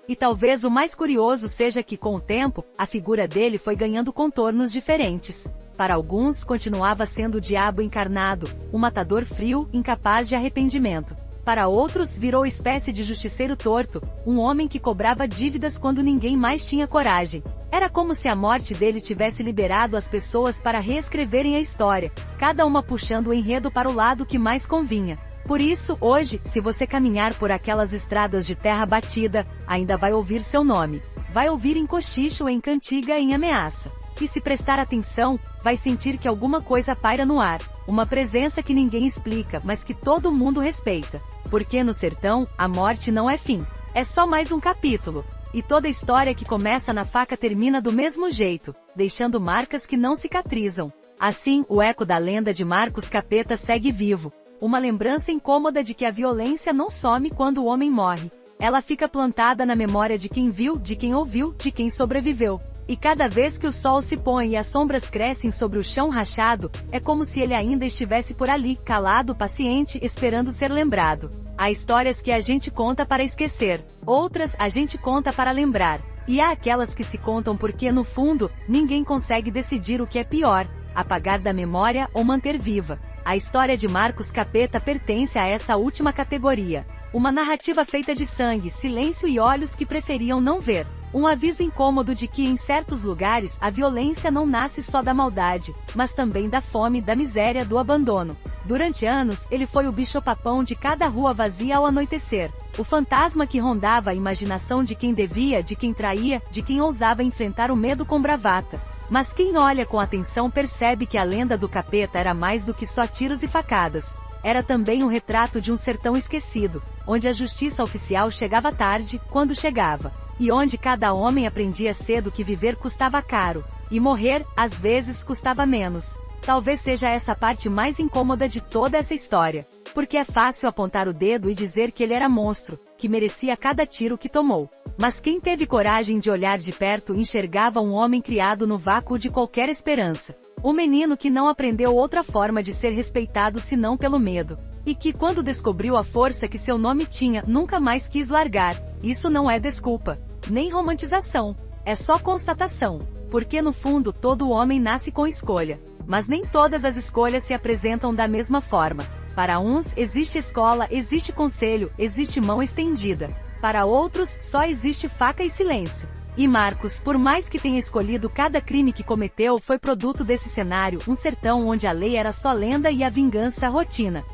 E talvez o mais curioso seja que, com o tempo, a figura dele foi ganhando contornos diferentes. Para alguns, continuava sendo o diabo encarnado, um matador frio, incapaz de arrependimento. Para outros, virou espécie de justiceiro torto, um homem que cobrava dívidas quando ninguém mais tinha coragem. Era como se a morte dele tivesse liberado as pessoas para reescreverem a história, cada uma puxando o enredo para o lado que mais convinha. Por isso, hoje, se você caminhar por aquelas estradas de terra batida, ainda vai ouvir seu nome. Vai ouvir em cochicho, em cantiga, em ameaça. E se prestar atenção, vai sentir que alguma coisa paira no ar. Uma presença que ninguém explica, mas que todo mundo respeita. Porque no sertão, a morte não é fim. É só mais um capítulo. E toda história que começa na faca termina do mesmo jeito, deixando marcas que não cicatrizam. Assim, o eco da lenda de Marcos Capeta segue vivo. Uma lembrança incômoda de que a violência não some quando o homem morre. Ela fica plantada na memória de quem viu, de quem ouviu, de quem sobreviveu. E cada vez que o sol se põe e as sombras crescem sobre o chão rachado, é como se ele ainda estivesse por ali, calado, paciente, esperando ser lembrado. Há histórias que a gente conta para esquecer, outras a gente conta para lembrar. E há aquelas que se contam porque, no fundo, ninguém consegue decidir o que é pior, apagar da memória ou manter viva. A história de Marcos Capeta pertence a essa última categoria. Uma narrativa feita de sangue, silêncio e olhos que preferiam não ver. Um aviso incômodo de que, em certos lugares, a violência não nasce só da maldade, mas também da fome, da miséria, do abandono. Durante anos, ele foi o bicho-papão de cada rua vazia ao anoitecer. O fantasma que rondava a imaginação de quem devia, de quem traía, de quem ousava enfrentar o medo com bravata. Mas quem olha com atenção percebe que a lenda do capeta era mais do que só tiros e facadas. Era também um retrato de um sertão esquecido, onde a justiça oficial chegava tarde, quando chegava. E onde cada homem aprendia cedo que viver custava caro, e morrer, às vezes, custava menos. Talvez seja essa parte mais incômoda de toda essa história. Porque é fácil apontar o dedo e dizer que ele era monstro, que merecia cada tiro que tomou. Mas quem teve coragem de olhar de perto enxergava um homem criado no vácuo de qualquer esperança. Um menino que não aprendeu outra forma de ser respeitado senão pelo medo. E que, quando descobriu a força que seu nome tinha, nunca mais quis largar. Isso não é desculpa, nem romantização. É só constatação. Porque no fundo todo homem nasce com escolha. Mas nem todas as escolhas se apresentam da mesma forma. Para uns, existe escola, existe conselho, existe mão estendida. Para outros, só existe faca e silêncio. E Marcos, por mais que tenha escolhido cada crime que cometeu, foi produto desse cenário, um sertão onde a lei era só lenda e a vingança rotina.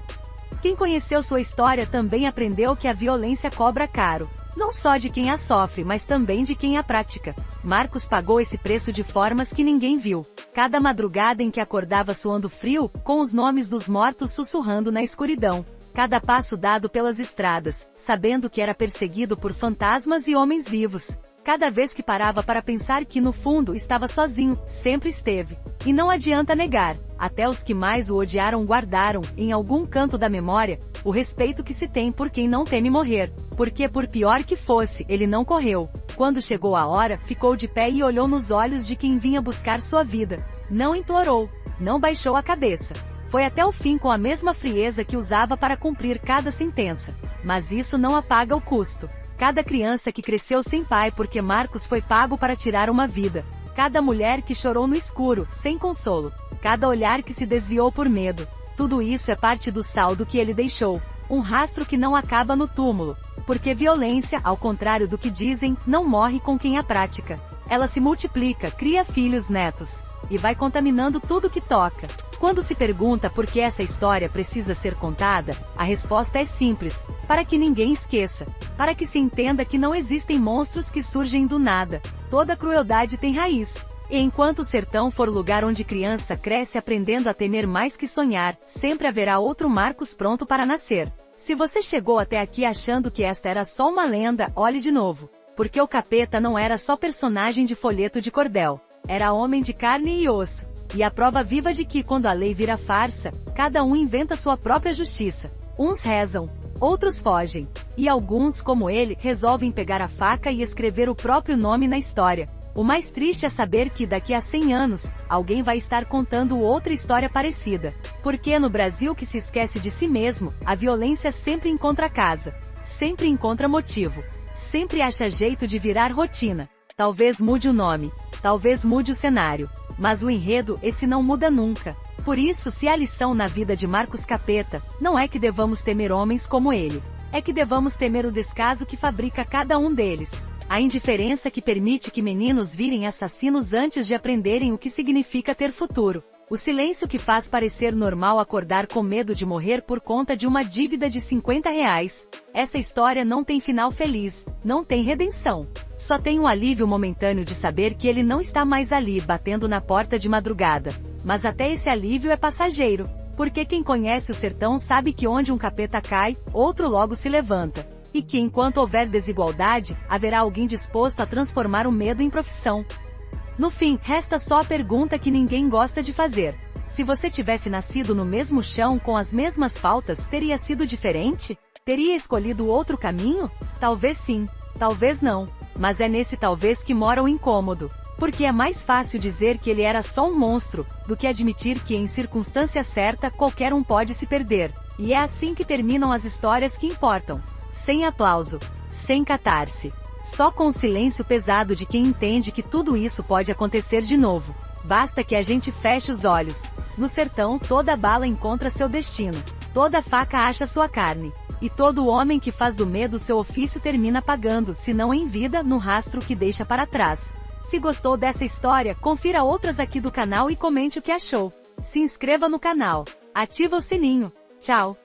Quem conheceu sua história também aprendeu que a violência cobra caro. Não só de quem a sofre, mas também de quem a pratica. Marcos pagou esse preço de formas que ninguém viu. Cada madrugada em que acordava suando frio, com os nomes dos mortos sussurrando na escuridão. Cada passo dado pelas estradas, sabendo que era perseguido por fantasmas e homens vivos. Cada vez que parava para pensar que no fundo estava sozinho, sempre esteve. E não adianta negar, até os que mais o odiaram guardaram, em algum canto da memória, o respeito que se tem por quem não teme morrer. Porque por pior que fosse, ele não correu. Quando chegou a hora, ficou de pé e olhou nos olhos de quem vinha buscar sua vida. Não implorou, não baixou a cabeça. Foi até o fim com a mesma frieza que usava para cumprir cada sentença. Mas isso não apaga o custo. Cada criança que cresceu sem pai porque Marcos foi pago para tirar uma vida. Cada mulher que chorou no escuro, sem consolo. Cada olhar que se desviou por medo. Tudo isso é parte do saldo que ele deixou. Um rastro que não acaba no túmulo. Porque violência, ao contrário do que dizem, não morre com quem a pratica. Ela se multiplica, cria filhos, netos. E vai contaminando tudo que toca. Quando se pergunta por que essa história precisa ser contada, a resposta é simples: para que ninguém esqueça. Para que se entenda que não existem monstros que surgem do nada. Toda crueldade tem raiz. E enquanto o sertão for lugar onde criança cresce aprendendo a temer mais que sonhar, sempre haverá outro Marcos pronto para nascer. Se você chegou até aqui achando que esta era só uma lenda, olhe de novo. Porque o capeta não era só personagem de folheto de cordel. Era homem de carne e osso. E a prova viva de que quando a lei vira farsa, cada um inventa sua própria justiça. Uns rezam, outros fogem. E alguns, como ele, resolvem pegar a faca e escrever o próprio nome na história. O mais triste é saber que daqui a 100 anos, alguém vai estar contando outra história parecida. Porque no Brasil que se esquece de si mesmo, a violência sempre encontra casa. Sempre encontra motivo. Sempre acha jeito de virar rotina. Talvez mude o nome. Talvez mude o cenário. Mas o enredo, esse não muda nunca. Por isso, se a lição na vida de Marcos Capeta, não é que devamos temer homens como ele. É que devamos temer o descaso que fabrica cada um deles. A indiferença que permite que meninos virem assassinos antes de aprenderem o que significa ter futuro. O silêncio que faz parecer normal acordar com medo de morrer por conta de uma dívida de R$50. Essa história não tem final feliz, não tem redenção. Só tem um alívio momentâneo de saber que ele não está mais ali batendo na porta de madrugada. Mas até esse alívio é passageiro. Porque quem conhece o sertão sabe que onde um capeta cai, outro logo se levanta. E que enquanto houver desigualdade, haverá alguém disposto a transformar o medo em profissão. No fim, resta só a pergunta que ninguém gosta de fazer. Se você tivesse nascido no mesmo chão com as mesmas faltas, teria sido diferente? Teria escolhido outro caminho? Talvez sim, talvez não. Mas é nesse talvez que mora o incômodo. Porque é mais fácil dizer que ele era só um monstro, do que admitir que em circunstância certa qualquer um pode se perder. E é assim que terminam as histórias que importam. Sem aplauso, sem catarse. Só com o silêncio pesado de quem entende que tudo isso pode acontecer de novo. Basta que a gente feche os olhos. No sertão, toda bala encontra seu destino. Toda faca acha sua carne. E todo homem que faz do medo seu ofício termina pagando, se não em vida, no rastro que deixa para trás. Se gostou dessa história, confira outras aqui do canal e comente o que achou. Se inscreva no canal. Ativa o sininho. Tchau!